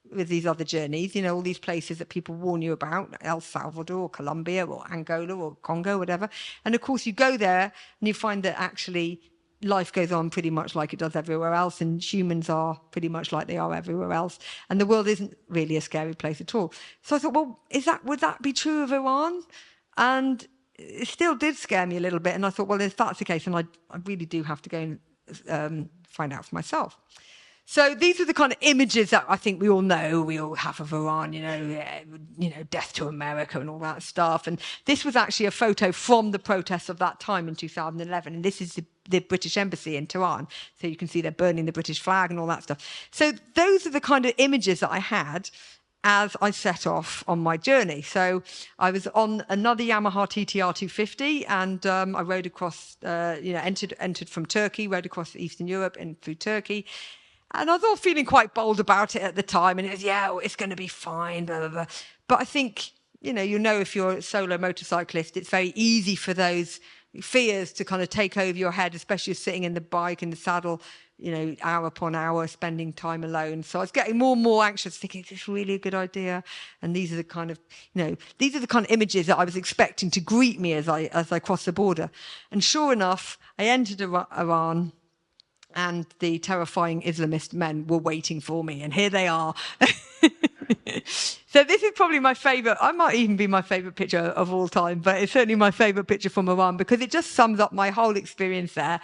with these other journeys, all these places that people warn you about, El Salvador or Colombia or Angola or Congo, whatever. And of course, you go there and you find that actually life goes on pretty much like it does everywhere else, and humans are pretty much like they are everywhere else, and the world isn't really a scary place at all. So I thought, well, would that be true of Iran? And it still did scare me a little bit, and I thought, well, if that's the case, then I really do have to go and find out for myself. So these are the kind of images that I think we all know, we all have of Iran, death to America and all that stuff. And this was actually a photo from the protests of that time in 2011. And this is the British embassy in Tehran. So you can see they're burning the British flag and all that stuff. So those are the kind of images that I had as I set off on my journey. So I was on another Yamaha TTR 250, and I rode across, entered from Turkey, rode across Eastern Europe and through Turkey. And I was all feeling quite bold about it at the time. And it was, it's going to be fine, blah, blah, blah. But I think, if you're a solo motorcyclist, it's very easy for those fears to kind of take over your head, especially sitting in the bike, in the saddle, hour upon hour, spending time alone. So I was getting more and more anxious, thinking, is this really a good idea? And these are the kind of, images that I was expecting to greet me as I crossed the border. And sure enough, I entered Iran, and the terrifying Islamist men were waiting for me. And here they are. So this is probably my favourite. I might even be my favourite picture of all time, but it's certainly my favourite picture from Iran, because it just sums up my whole experience there.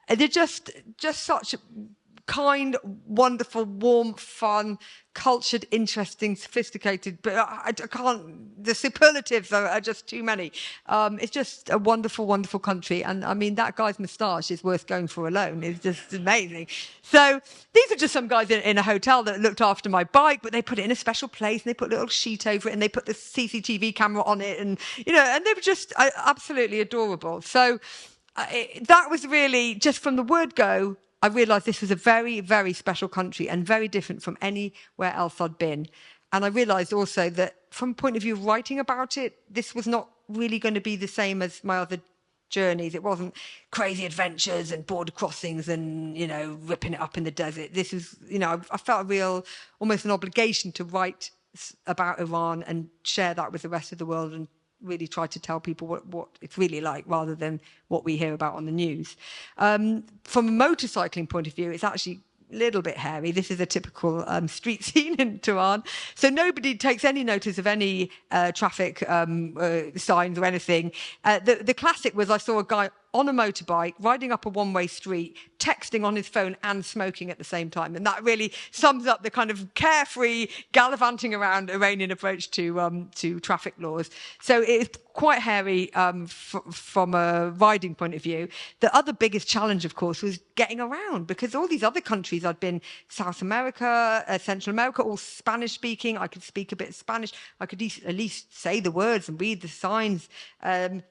They're just such kind, wonderful, warm, fun, cultured, interesting, sophisticated, but I can't, the superlatives are just too many. It's just a wonderful, wonderful country. And I mean, that guy's moustache is worth going for alone. It's just amazing. So these are just some guys in a hotel that looked after my bike, but they put it in a special place, and they put a little sheet over it, and they put the CCTV camera on it, and, and they were just absolutely adorable. So that was really, just from the word go, I realised this was a very, very special country and very different from anywhere else I'd been. And I realised also that from the point of view of writing about it, this was not really going to be the same as my other journeys. It wasn't crazy adventures and border crossings and, ripping it up in the desert. This is, I felt almost an obligation to write about Iran and share that with the rest of the world, and really try to tell people what it's really like, rather than what we hear about on the news. From a motorcycling point of view, it's actually a little bit hairy. This is a typical street scene in Tehran. So nobody takes any notice of any traffic signs or anything. The classic was, I saw a guy on a motorbike, riding up a one-way street, texting on his phone and smoking at the same time. And that really sums up the kind of carefree, gallivanting around Iranian approach to traffic laws. So it is quite hairy from a riding point of view. The other biggest challenge, of course, was getting around, because all these other countries I'd been, South America, Central America, all Spanish-speaking. I could speak a bit of Spanish. I could at least say the words and read the signs.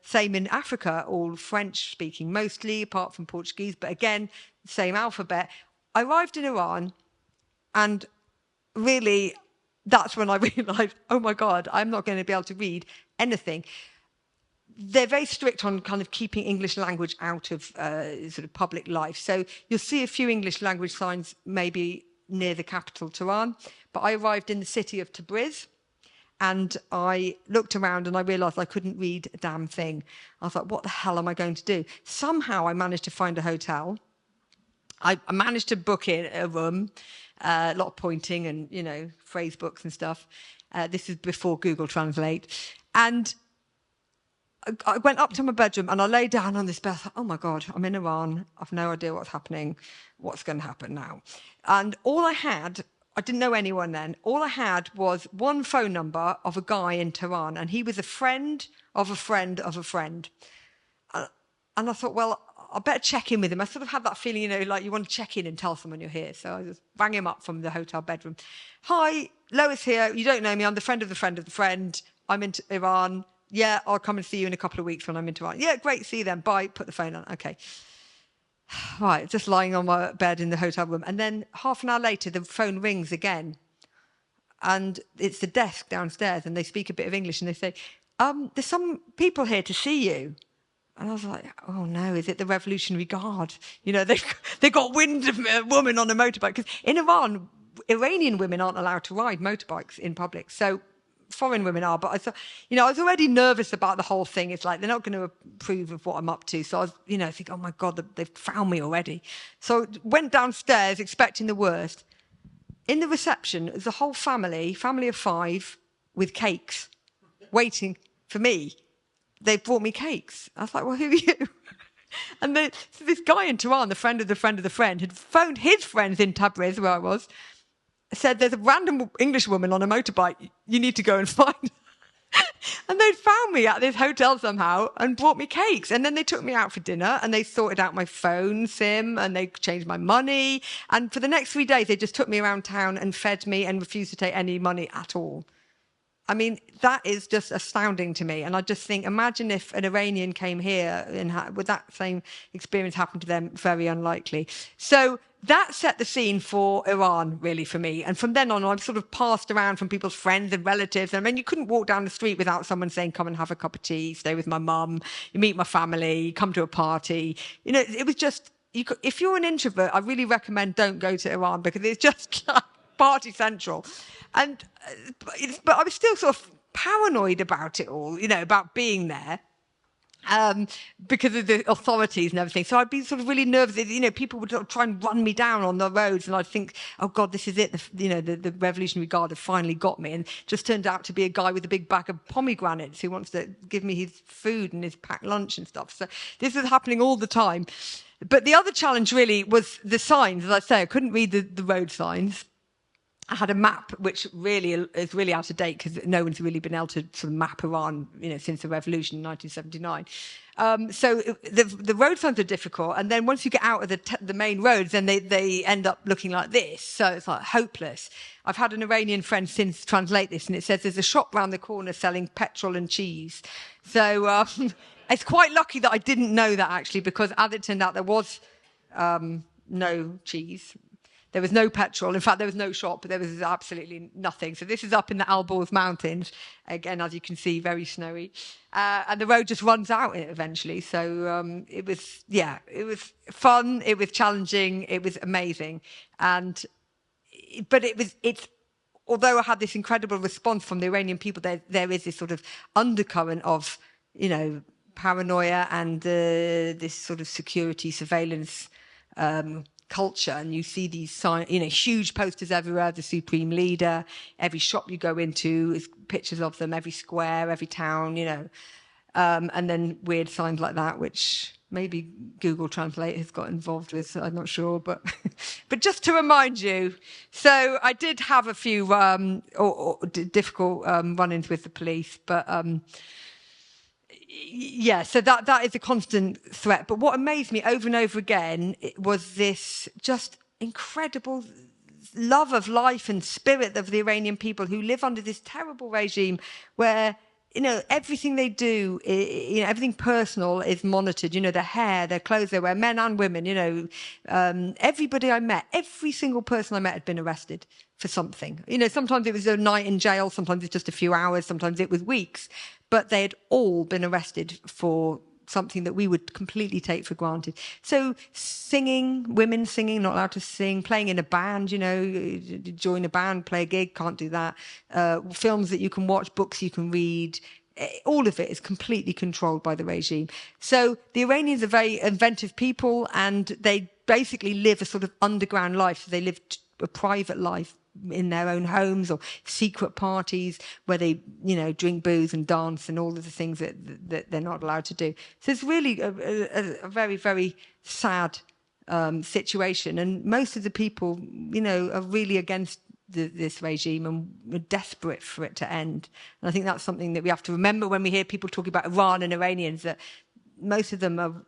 Same in Africa, all French-speaking mostly, apart from Portuguese. But again, same alphabet. I arrived in Iran, and really, that's when I realised, oh my God, I'm not going to be able to read anything. They're very strict on kind of keeping English language out of sort of public life. So you'll see a few English language signs maybe near the capital, Tehran. But I arrived in the city of Tabriz, and I looked around and I realised I couldn't read a damn thing. I was like, what the hell am I going to do? Somehow I managed to find a hotel. I managed to book in a room, a lot of pointing and, phrase books and stuff. This is before Google Translate. And I went up to my bedroom and I lay down on this bed. I thought, oh my God, I'm in Iran. I've no idea what's happening. What's going to happen now? And all I had, I didn't know anyone then. All I had was one phone number of a guy in Tehran, and he was a friend of a friend of a friend. And I thought, well, I better check in with him. I sort of had that feeling, like you want to check in and tell someone you're here. So I just rang him up from the hotel bedroom. Hi, Lois here. You don't know me. I'm the friend of the friend of the friend. I'm in Iran. Yeah, I'll come and see you in a couple of weeks when I'm in Iran. Yeah, great. See you then. Bye. Put the phone on. Okay. Right, just lying on my bed in the hotel room. And then half an hour later, the phone rings again. And it's the desk downstairs, and they speak a bit of English, and they say, there's some people here to see you. And I was like, oh no, is it the Revolutionary Guard? They got wind of a woman on a motorbike. Because in Iran, Iranian women aren't allowed to ride motorbikes in public. So foreign women are. But I thought, I was already nervous about the whole thing. It's like, they're not going to approve of what I'm up to. So I was, thinking, oh my God, they've found me already. So I went downstairs expecting the worst. In the reception, there's a whole family of 5, with cakes, waiting for me. They brought me cakes. I was like, well, who are you? And so this guy in Tehran, the friend of the friend of the friend, had phoned his friends in Tabriz, where I was, said, there's a random English woman on a motorbike you need to go and find. And they'd found me at this hotel somehow and brought me cakes. And then they took me out for dinner, and they sorted out my phone SIM, and they changed my money. And for the next 3 days, they just took me around town and fed me and refused to take any money at all. I mean, that is just astounding to me. And I just think, imagine if an Iranian came here and would that same experience happen to them? Very unlikely. So that set the scene for Iran, really, for me. And from then on, I've sort of passed around from people's friends and relatives. I mean, you couldn't walk down the street without someone saying, come and have a cup of tea, stay with my mum, you meet my family, come to a party. It was just, if you're an introvert, I really recommend don't go to Iran, because it's just like party central. But I was still sort of paranoid about it all, about being there, because of the authorities and everything. So I'd be sort of really nervous. People would try and run me down on the roads, and I'd think, oh God, this is it. The Revolutionary Guard have finally got me. And just turned out to be a guy with a big bag of pomegranates who wants to give me his food and his packed lunch and stuff. So this was happening all the time. But the other challenge really was the signs. As I say, I couldn't read the road signs. I had a map which really is really out of date, because no one's really been able to sort of map Iran, since the revolution in 1979. So the road signs are difficult, and then once you get out of the main roads, then they end up looking like this. So it's like hopeless. I've had an Iranian friend since translate this, and it says there's a shop round the corner selling petrol and cheese. So it's quite lucky that I didn't know that, actually, because as it turned out, there was no cheese. There was no petrol. In fact, there was no shop, but there was absolutely nothing. So this is up in the Alborz Mountains. Again, as you can see, very snowy. And the road just runs out eventually. So it was fun. It was challenging. It was amazing. But it's although I had this incredible response from the Iranian people, there is this sort of undercurrent of, paranoia and this sort of security surveillance culture. And you see these huge posters everywhere, the supreme leader. Every shop you go into is pictures of them, every square, every town, and then weird signs like that, which maybe Google Translate has got involved with, I'm not sure, but but just to remind you. So I did have a few difficult run-ins with the police, but yeah, so that is a constant threat. But what amazed me over and over again was this just incredible love of life and spirit of the Iranian people who live under this terrible regime where, everything they do, everything personal is monitored. Their hair, their clothes they wear, men and women. Everybody I met, every single person I met had been arrested for something. Sometimes it was a night in jail, sometimes it's just a few hours, sometimes it was weeks. But they had all been arrested for something that we would completely take for granted. So singing, women singing, not allowed to sing, playing in a band, join a band, play a gig, can't do that. Films that you can watch, books you can read, all of it is completely controlled by the regime. So the Iranians are very inventive people, and they basically live a sort of underground life. So they live a private life in their own homes or secret parties where they, drink booze and dance and all of the things that they're not allowed to do. So it's really a very, very sad situation. And most of the people, are really against this regime and are desperate for it to end. And I think that's something that we have to remember when we hear people talking about Iran and Iranians, that most of them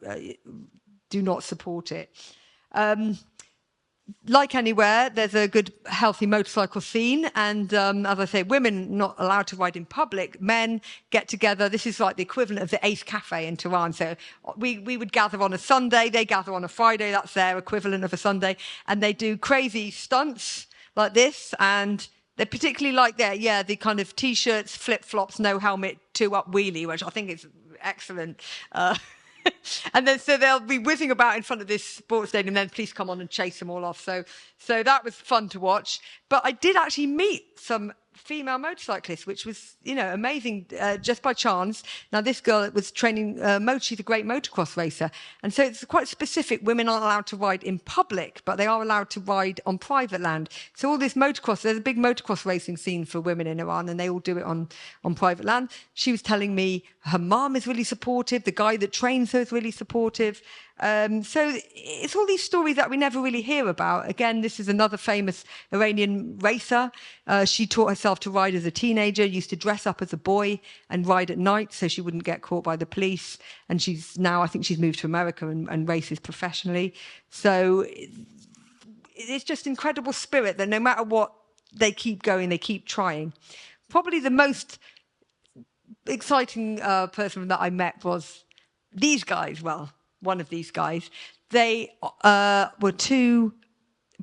do not support it. Like anywhere, there's a good, healthy motorcycle scene. And as I say, women not allowed to ride in public. Men get together. This is like the equivalent of the Ace Cafe in Tehran. So we would gather on a Sunday. They gather on a Friday. That's their equivalent of a Sunday. And they do crazy stunts like this. And they particularly like the kind of T-shirts, flip-flops, no helmet, two-up wheelie, which I think is excellent. And then so they'll be whizzing about in front of this sports stadium, then police come on and chase them all off. So that was fun to watch. But I did actually meet some female motorcyclists, which was, amazing, just by chance. Now, this girl was training, she's a great motocross racer. And so it's quite specific. Women aren't allowed to ride in public, but they are allowed to ride on private land. So all this motocross, there's a big motocross racing scene for women in Iran, and they all do it on private land. She was telling me her mum is really supportive. The guy that trains her is really supportive. So it's all these stories that we never really hear about. Again, this is another famous Iranian racer. She taught herself to ride as a teenager, used to dress up as a boy and ride at night so she wouldn't get caught by the police. And I think she's moved to America and races professionally. So it's just incredible spirit that no matter what, they keep going, they keep trying. Probably the most exciting person that I met was these guys. Well, one of these guys. They were two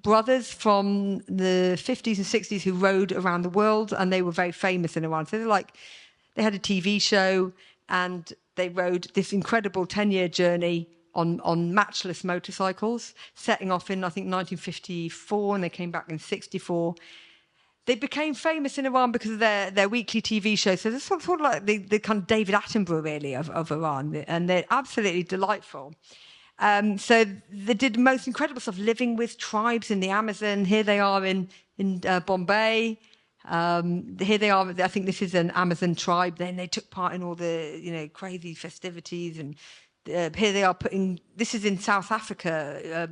brothers from the 50s and 60s who rode around the world, and they were very famous in Iran. So they had a TV show, and they rode this incredible 10-year journey on matchless motorcycles, setting off in, I think, 1954, and they came back in 64. They became famous in Iran because of their weekly TV show. So they're sort of like the kind of David Attenborough, really, of Iran. And they're absolutely delightful. So they did the most incredible stuff, living with tribes in the Amazon. Here they are in Bombay. Here they are. I think this is an Amazon tribe. Then they took part in all the crazy festivities. And here they are this is in South Africa,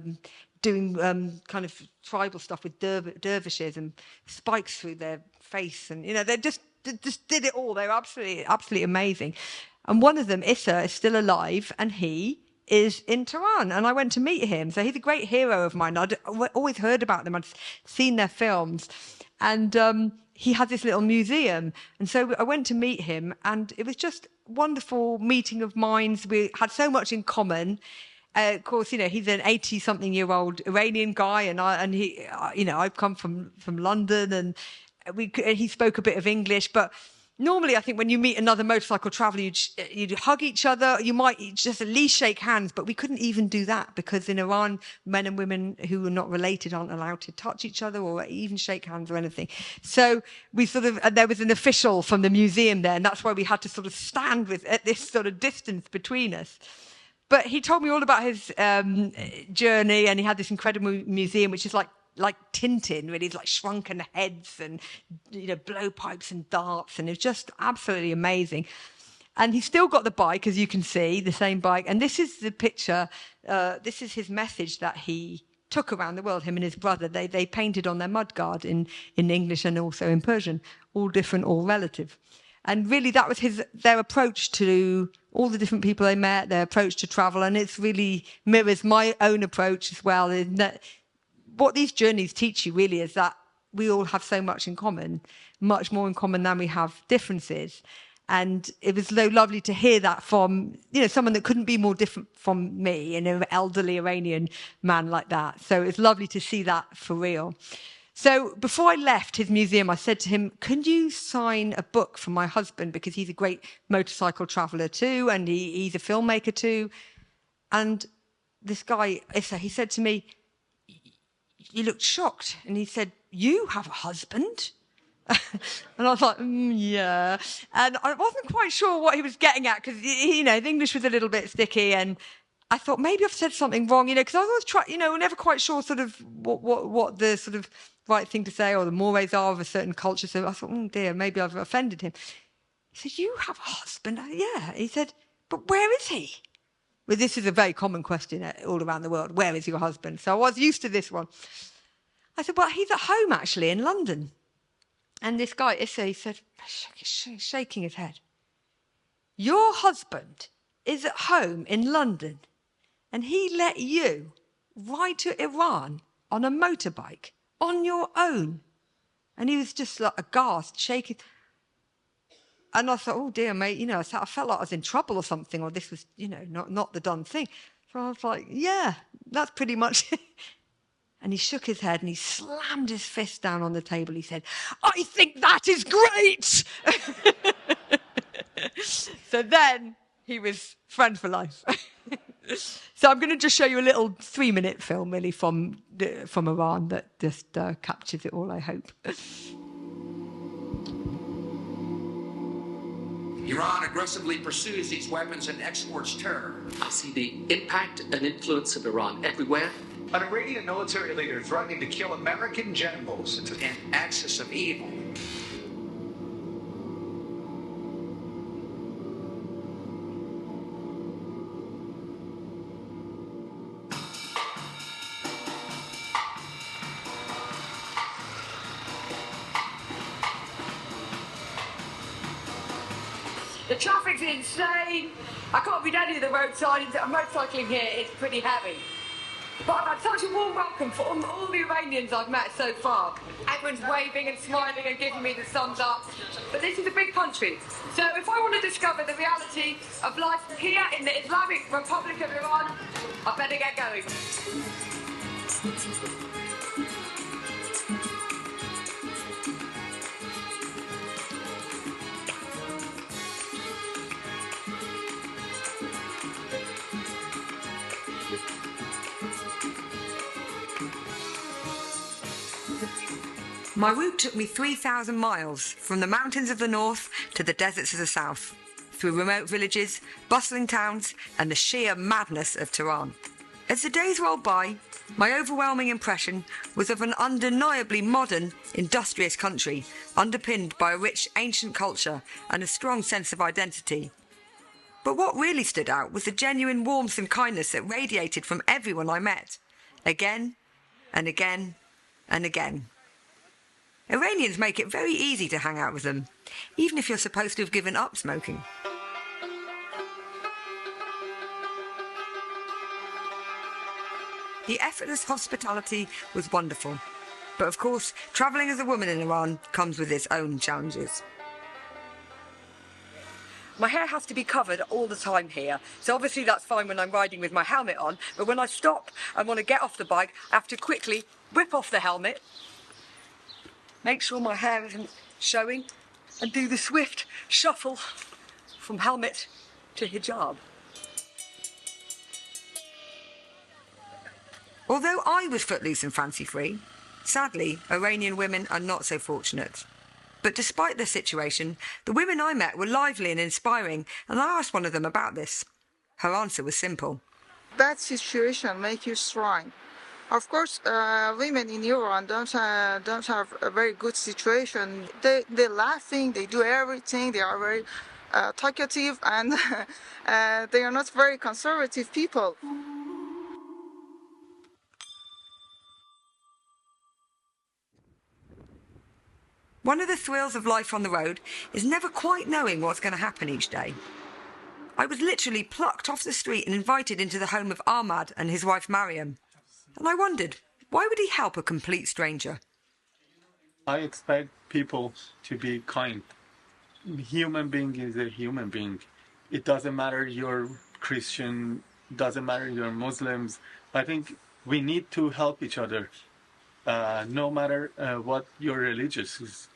doing kind of tribal stuff with dervishes and spikes through their face. And, they just did it all. They were absolutely amazing. And one of them, Issa, is still alive, and he is in Tehran. And I went to meet him. So he's a great hero of mine. I'd always heard about them. I'd seen their films. And he had this little museum. And so I went to meet him, and it was just wonderful meeting of minds. We had so much in common. Of course, he's an 80-something-year-old Iranian guy, and he, I've come from London, and he spoke a bit of English. But normally, I think when you meet another motorcycle traveller, you'd hug each other. You might just at least shake hands, but we couldn't even do that because in Iran, men and women who are not related aren't allowed to touch each other or even shake hands or anything. So there was an official from the museum there, and that's why we had to sort of stand at this sort of distance between us. But he told me all about his journey, and he had this incredible museum, which is like Tintin, really. It's like shrunken heads and blowpipes and darts, and it was just absolutely amazing. And he's still got the bike, as you can see, the same bike. And this is the picture. This is his message that he took around the world, him and his brother. They painted on their mudguard in English and also in Persian, all different, all relative. And really that was their approach to all the different people they met, their approach to travel. And it really mirrors my own approach as well. In that what these journeys teach you really is that we all have so much in common, much more in common than we have differences. And it was so lovely to hear that from, someone that couldn't be more different from me, an elderly Iranian man like that. So it's lovely to see that for real. So before I left his museum, I said to him, can you sign a book for my husband? Because he's a great motorcycle traveller too, and he's a filmmaker too. And this guy, Issa, he said to me, he looked shocked. And he said, you have a husband? And I was like, yeah. And I wasn't quite sure what he was getting at because, the English was a little bit sticky. And I thought maybe I've said something wrong, because I was always never quite sure sort of what the sort of right thing to say or the mores are of a certain culture. So I thought, oh dear, maybe I've offended him. He said, you have a husband? Yeah. He said, but where is he? Well, this is a very common question all around the world. Where is your husband? So I was used to this one. I said, well, he's at home actually in London. And this guy, Issa, he said, shaking his head, your husband is at home in London and he let you ride to Iran on a motorbike on your own. And he was just like aghast, shaking. And I thought, oh dear, mate, I felt like I was in trouble or something, or this was, not the done thing. So I was like, yeah, that's pretty much it. And he shook his head and he slammed his fist down on the table. He said, I think that is great. So then he was friend for life. So I'm going to just show you a little 3-minute film, really, from Iran that just captures it all, I hope. Iran aggressively pursues these weapons and exports terror. I see the impact and influence of Iran everywhere. An Iranian military leader threatening to kill American generals. It's an axis of evil. The traffic's insane. I can't read any of the road signs. Motorcycling here is pretty heavy. But I've had such a warm welcome from all the Iranians I've met so far. Everyone's waving and smiling and giving me the thumbs up. But this is a big country. So if I want to discover the reality of life here in the Islamic Republic of Iran, I better get going. My route took me 3,000 miles, from the mountains of the north to the deserts of the south, through remote villages, bustling towns, and the sheer madness of Tehran. As the days rolled by, my overwhelming impression was of an undeniably modern, industrious country, underpinned by a rich ancient culture and a strong sense of identity. But what really stood out was the genuine warmth and kindness that radiated from everyone I met, again and again and again. Iranians make it very easy to hang out with them, even if you're supposed to have given up smoking. The effortless hospitality was wonderful, but of course, travelling as a woman in Iran comes with its own challenges. My hair has to be covered all the time here, so obviously that's fine when I'm riding with my helmet on, but when I stop and want to get off the bike, I have to quickly whip off the helmet, make sure my hair isn't showing, and do the swift shuffle from helmet to hijab. Although I was footloose and fancy-free, sadly, Iranian women are not so fortunate. But despite their situation, the women I met were lively and inspiring, and I asked one of them about this. Her answer was simple. That situation makes you strong. Of course, women in Iran don't have a very good situation. They're laughing, they do everything, they are very talkative, and they are not very conservative people. One of the thrills of life on the road is never quite knowing what's going to happen each day. I was literally plucked off the street and invited into the home of Ahmad and his wife Mariam. And I wondered, why would he help a complete stranger? I expect people to be kind. Human being is a human being. It doesn't matter you're Christian, doesn't matter you're Muslims. I think we need to help each other, no matter what your religious is.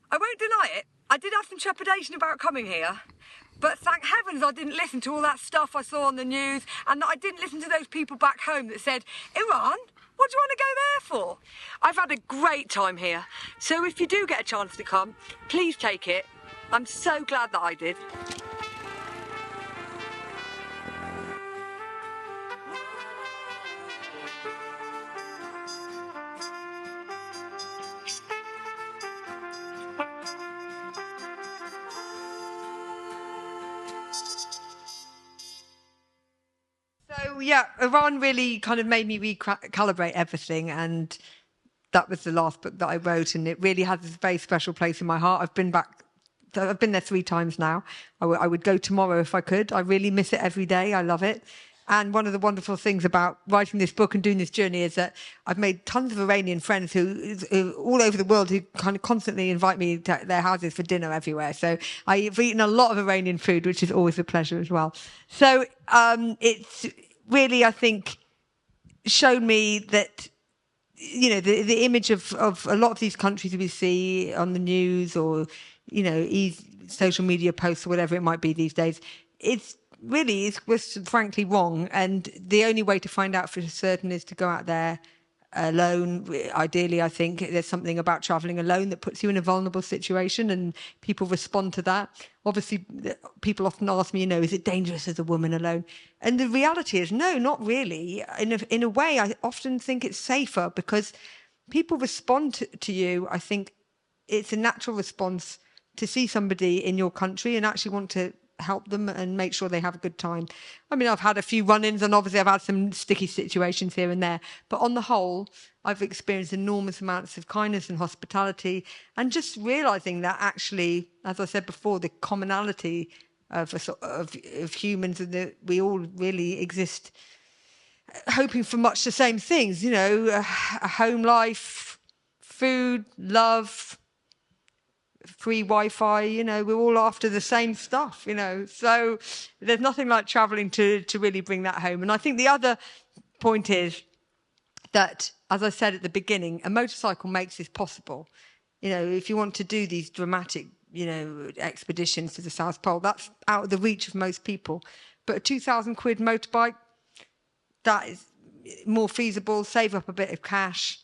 I won't deny it, I did have some trepidation about coming here. But thank heavens I didn't listen to all that stuff I saw on the news, and that I didn't listen to those people back home that said, Iran? What do you want to go there for? I've had a great time here, so if you do get a chance to come, please take it. I'm so glad that I did. So yeah, Iran really kind of made me recalibrate everything, and that was the last book that I wrote, and it really has a very special place in my heart. I've been there 3 times now. I would go tomorrow if I could. I really miss it every day. I love it. And one of the wonderful things about writing this book and doing this journey is that I've made tons of Iranian friends who all over the world who kind of constantly invite me to their houses for dinner everywhere. So I've eaten a lot of Iranian food, which is always a pleasure as well. So it's really, I think, shown me that, you know, the image of a lot of these countries we see on the news or, you know, social media posts or whatever it might be these days, was frankly wrong. And the only way to find out for certain is to go out there alone. Ideally, I think there's something about travelling alone that puts you in a vulnerable situation, and people respond to that. Obviously, people often ask me, you know, is it dangerous as a woman alone? And the reality is, no, not really. In a way, I often think it's safer because people respond to you. I think it's a natural response to see somebody in your country and actually want to help them and make sure they have a good time. I mean, I've had a few run-ins and obviously I've had some sticky situations here and there, but on the whole, I've experienced enormous amounts of kindness and hospitality, and just realising that actually, as I said before, the commonality of humans, and that we all really exist hoping for much the same things, you know, a home life, food, love, free Wi-Fi, you know, we're all after the same stuff, you know. So there's nothing like travelling to really bring that home. And I think the other point is that, as I said at the beginning, a motorcycle makes this possible. You know, if you want to do these dramatic, you know, expeditions to the South Pole, that's out of the reach of most people. But a 2,000 quid motorbike, that is more feasible, save up a bit of cash.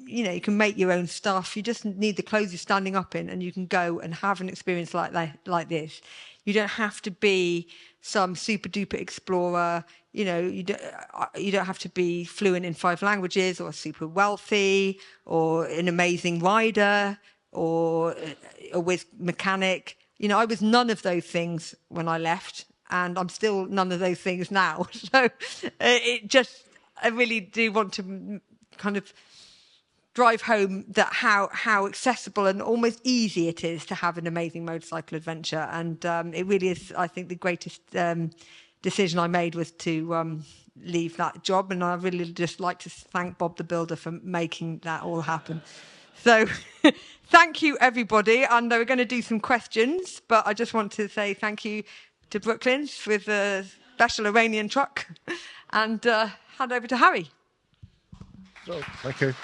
You know, you can make your own stuff. You just need the clothes you're standing up in, and you can go and have an experience like this. You don't have to be some super duper explorer. You know, you don't have to be fluent in 5 languages or super wealthy or an amazing rider or a whiz mechanic. You know, I was none of those things when I left, and I'm still none of those things now. So I really do want to kind of drive home that how accessible and almost easy it is to have an amazing motorcycle adventure. And it really is, I think, the greatest decision I made was to leave that job. And I really just like to thank Bob the Builder for making that all happen. So thank you, everybody. And we're going to do some questions, but I just want to say thank you to Brooklands with a special Iranian truck, and hand over to Harry. Oh, thank you.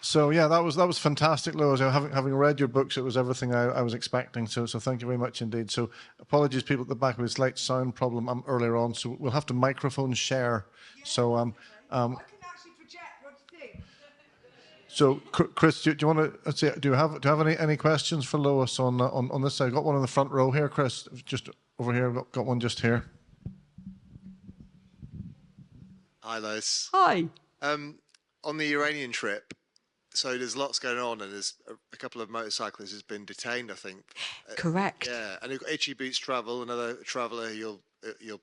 So yeah, that was fantastic, Lois. Having read your books, it was everything I was expecting. So thank you very much indeed. So apologies, people at the back, with a slight sound problem earlier on. So we'll have to microphone share. So I can actually project what to do. So, Chris, do you want to do you have any questions for Lois on this side? I've got one in the front row here, Chris. Just over here. I've got one just here. Hi, Lois. Hi. On the Iranian trip, so there's lots going on, and there's a couple of motorcyclists has been detained, I think. Correct. Yeah, and you've got Itchy Boots Travel, another traveller you'll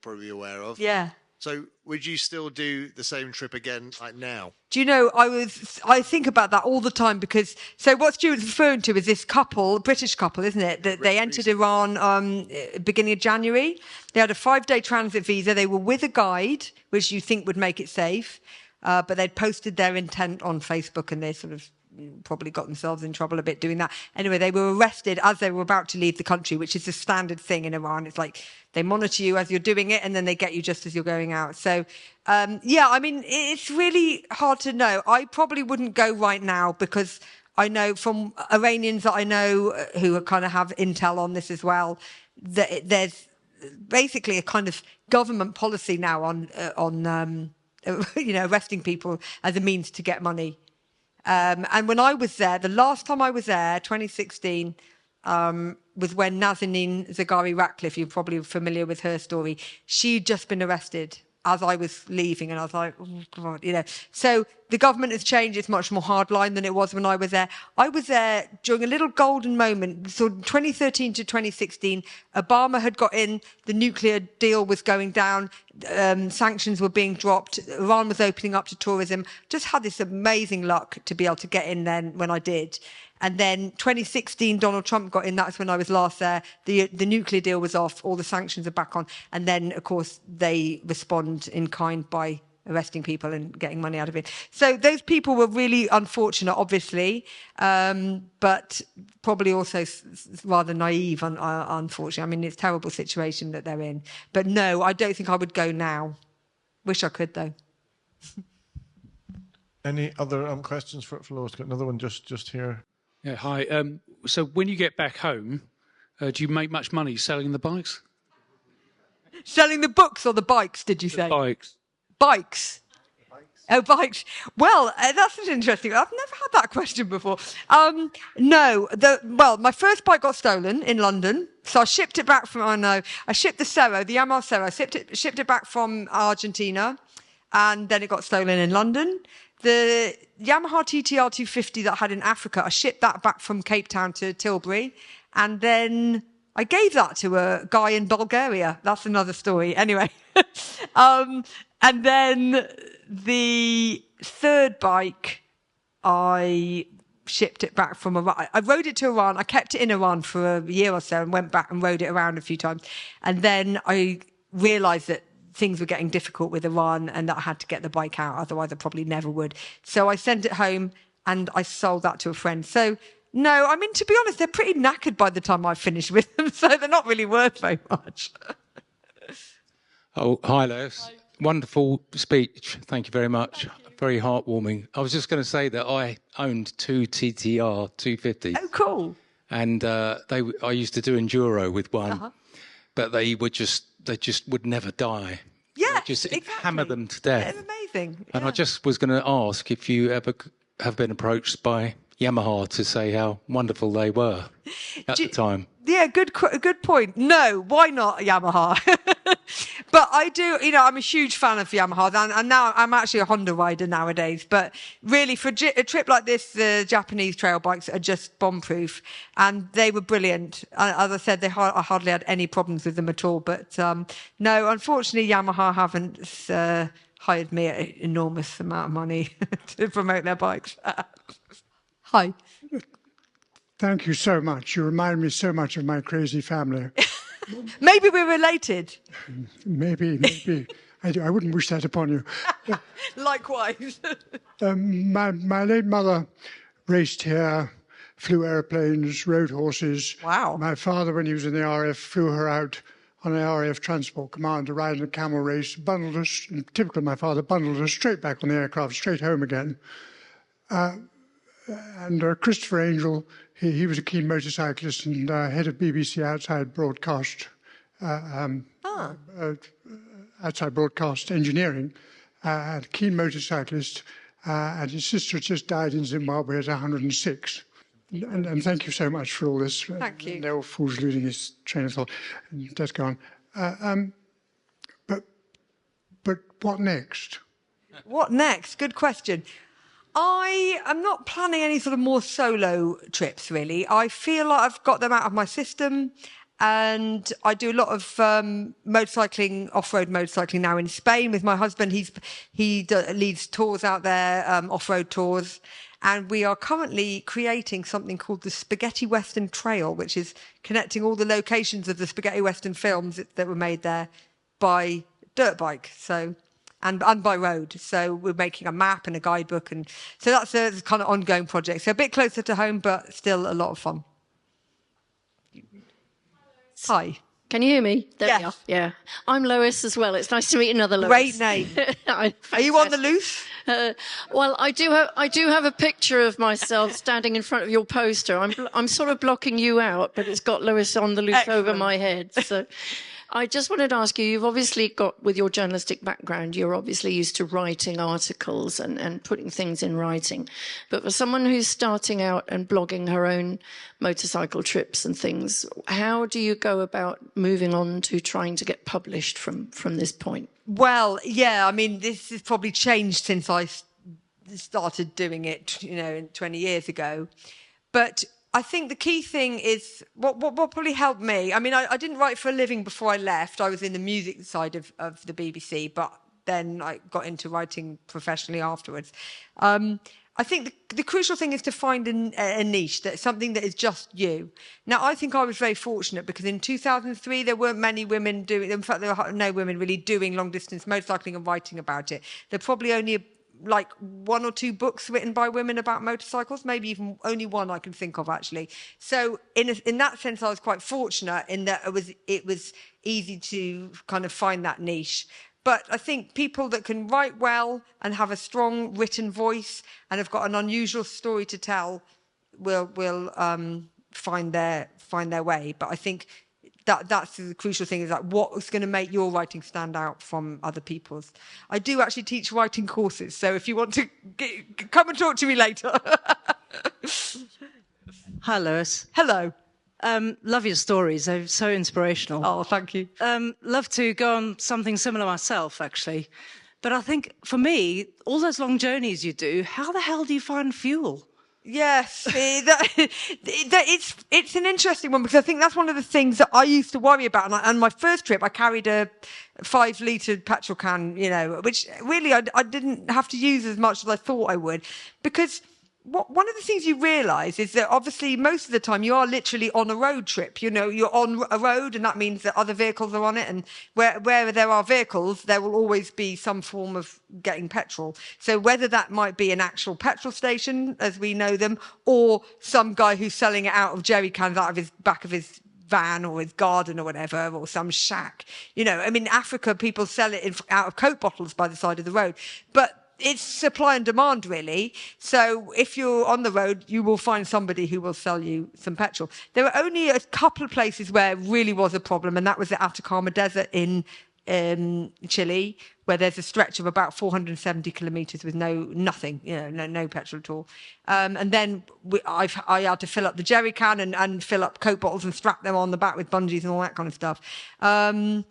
probably be aware of. Yeah. So would you still do the same trip again, like now? Do you know, I think about that all the time because, so what Stuart's referring to is this couple, British couple, isn't it? That they entered Iran beginning of January. They had a 5-day transit visa. They were with a guide, which you think would make it safe. But they'd posted their intent on Facebook and they sort of probably got themselves in trouble a bit doing that. Anyway, they were arrested as they were about to leave the country, which is a standard thing in Iran. It's like they monitor you as you're doing it and then they get you just as you're going out. So, yeah, I mean, it's really hard to know. I probably wouldn't go right now because I know from Iranians that I know who kind of have intel on this as well, that there's basically a kind of government policy now on arresting people as a means to get money. And when I was there, the last time I was there, 2016, was when Nazanin Zaghari-Ratcliffe, you're probably familiar with her story, she'd just been arrested as I was leaving, and I was like, oh, God, So the government has changed. It's much more hardline than it was when I was there. I was there during a little golden moment. So 2013 to 2016, Obama had got in, the nuclear deal was going down, sanctions were being dropped, Iran was opening up to tourism. Just had this amazing luck to be able to get in then when I did. And then 2016, Donald Trump got in. That's when I was last there. The nuclear deal was off. All the sanctions are back on. And then, of course, they respond in kind by arresting people and getting money out of it. So those people were really unfortunate, obviously, but probably also rather naive, unfortunately. I mean, it's a terrible situation that they're in. But no, I don't think I would go now. Wish I could, though. Any other questions for Lois? Got another one just here. Yeah, hi. So when you get back home, do you make much money selling the bikes? Selling the books or the bikes, did you say? Bikes. Bikes. Oh, bikes. Well, that's interesting. I've never had that question before. No. My first bike got stolen in London. So I shipped it back from, I shipped the Sero, the Yamaha Sero. I shipped it back from Argentina. And then it got stolen in London. The Yamaha TTR 250 that I had in Africa, I shipped that back from Cape Town to Tilbury. And then I gave that to a guy in Bulgaria. That's another story. Anyway. And then the third bike, I shipped it back from Iran. I rode it to Iran. I kept it in Iran for a year or so and went back and rode it around a few times. And then I realised that things were getting difficult with Iran and that I had to get the bike out. Otherwise, I probably never would. So I sent it home and I sold that to a friend. So, no, I mean, to be honest, they're pretty knackered by the time I finish with them. So they're not really worth very much. Oh, hi, Lois. Hi. Wonderful speech. Thank you very much. Very heartwarming. I was just going to say that I owned 2 TTR 250s. Oh, cool. And I used to do enduro with one, but they just would never die. Yeah, just exactly. Hammer them to death. It's amazing. And I just was going to ask if you ever have been approached by Yamaha to say how wonderful they were at the time. Yeah, good point. No, why not Yamaha? But I do, I'm a huge fan of Yamaha, and now I'm actually a Honda rider nowadays. But really, for a trip like this, the Japanese trail bikes are just bomb-proof, and they were brilliant. As I said, I hardly had any problems with them at all. But no, unfortunately, Yamaha haven't hired me an enormous amount of money to promote their bikes. Hi. Thank you so much. You remind me so much of my crazy family. Maybe we're related. Maybe. I wouldn't wish that upon you. Likewise. My late mother raced here, flew airplanes, rode horses. Wow. My father, when he was in the RAF, flew her out on an RAF Transport Command to ride in a camel race, bundled us, typical of my father, bundled us straight back on the aircraft, straight home again. And Christopher Angel, he was a keen motorcyclist and head of BBC outside broadcast, outside broadcast engineering, a keen motorcyclist, and his sister just died in Zimbabwe at 106. And thank you so much for all this. Thank you. No fool's losing his train of thought. Just go on. But what next? What next? Good question. I am not planning any sort of more solo trips, really. I feel like I've got them out of my system, and I do a lot of motorcycling, off-road motorcycling now in Spain with my husband. He leads tours out there, off-road tours, and we are currently creating something called the Spaghetti Western Trail, which is connecting all the locations of the Spaghetti Western films that were made there by dirt bike. And by road. So we're making a map and a guidebook. And so that's a kind of ongoing project. So a bit closer to home, but still a lot of fun. Hi. Can you hear me? There we are. Yeah. I'm Lois as well. It's nice to meet another Lois. Great name. Are you on the loose? Well, I do have a picture of myself standing in front of your poster. I'm sort of blocking you out, but it's got Lois on the loose. Excellent. Over my head. So I just wanted to ask you, you've obviously got, with your journalistic background, you're obviously used to writing articles and putting things in writing. But for someone who's starting out and blogging her own motorcycle trips and things, how do you go about moving on to trying to get published from this point? Well, yeah, I mean, this has probably changed since I started doing it, 20 years ago. But I think the key thing is what probably helped me. I mean, I didn't write for a living before I left. I was in the music side of the BBC, but then I got into writing professionally afterwards. I think the crucial thing is to find a niche, that's something that is just you. Now, I think I was very fortunate because in 2003, there weren't many women doing, in fact, there were no women really doing long distance motorcycling and writing about it. There are probably only like 1 or 2 books written by women about motorcycles, maybe even only one I can think of, actually. So in that sense, I was quite fortunate in that it was easy to kind of find that niche. But I think people that can write well and have a strong written voice and have got an unusual story to tell will find their way. But I think that's the crucial thing, is like what's going to make your writing stand out from other people's. I do actually teach writing courses, so if you want to come and talk to me later. Hi, Lois. Hello. Love your stories. They're so inspirational. Oh, thank you. Love to go on something similar myself, actually. But I think, for me, all those long journeys you do, how the hell do you find fuel? Yes, it's an interesting one, because I think that's one of the things that I used to worry about. And my first trip, I carried a 5-litre petrol can, which really I didn't have to use as much as I thought I would, because one of the things you realise is that obviously most of the time you are literally on a road trip. You're on a road, and that means that other vehicles are on it. And where there are vehicles, there will always be some form of getting petrol. So whether that might be an actual petrol station, as we know them, or some guy who's selling it out of jerry cans out of his back of his van or his garden or whatever, or some shack. In Africa, people sell it out of Coke bottles by the side of the road. But it's supply and demand, really. So if you're on the road, you will find somebody who will sell you some petrol. There were only a couple of places where it really was a problem, and that was the Atacama Desert in Chile, where there's a stretch of about 470 kilometres with nothing, no petrol at all. And then I had to fill up the jerry can and fill up Coke bottles and strap them on the back with bungees and all that kind of stuff. And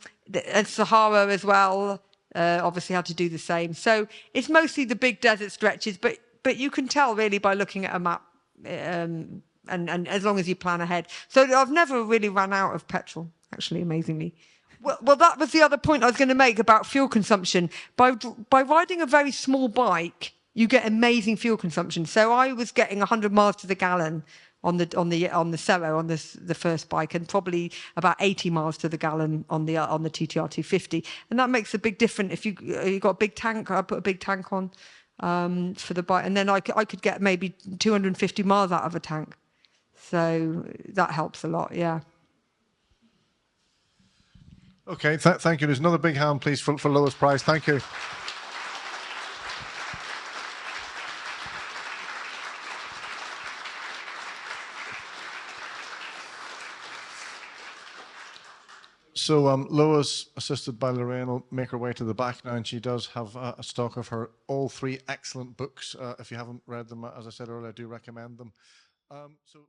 Sahara as well. Obviously had to do the same. So it's mostly the big desert stretches, but you can tell really by looking at a map, and as long as you plan ahead. So I've never really run out of petrol, actually, amazingly. Well, that was the other point I was going to make about fuel consumption. By riding a very small bike, you get amazing fuel consumption. So I was getting 100 miles to the gallon on the Cerro, on the first bike, and probably about 80 miles to the gallon on the TTR 250, and that makes a big difference. If you got a big tank, I put a big tank on for the bike, and then I could get maybe 250 miles out of a tank, so that helps a lot. Yeah. Okay, thank you. There's another big hand, please, for Lois Pryce. Thank you. So Lois, assisted by Lorraine, will make her way to the back now, and she does have a stock of her all 3 excellent books. If you haven't read them, as I said earlier, I do recommend them. So.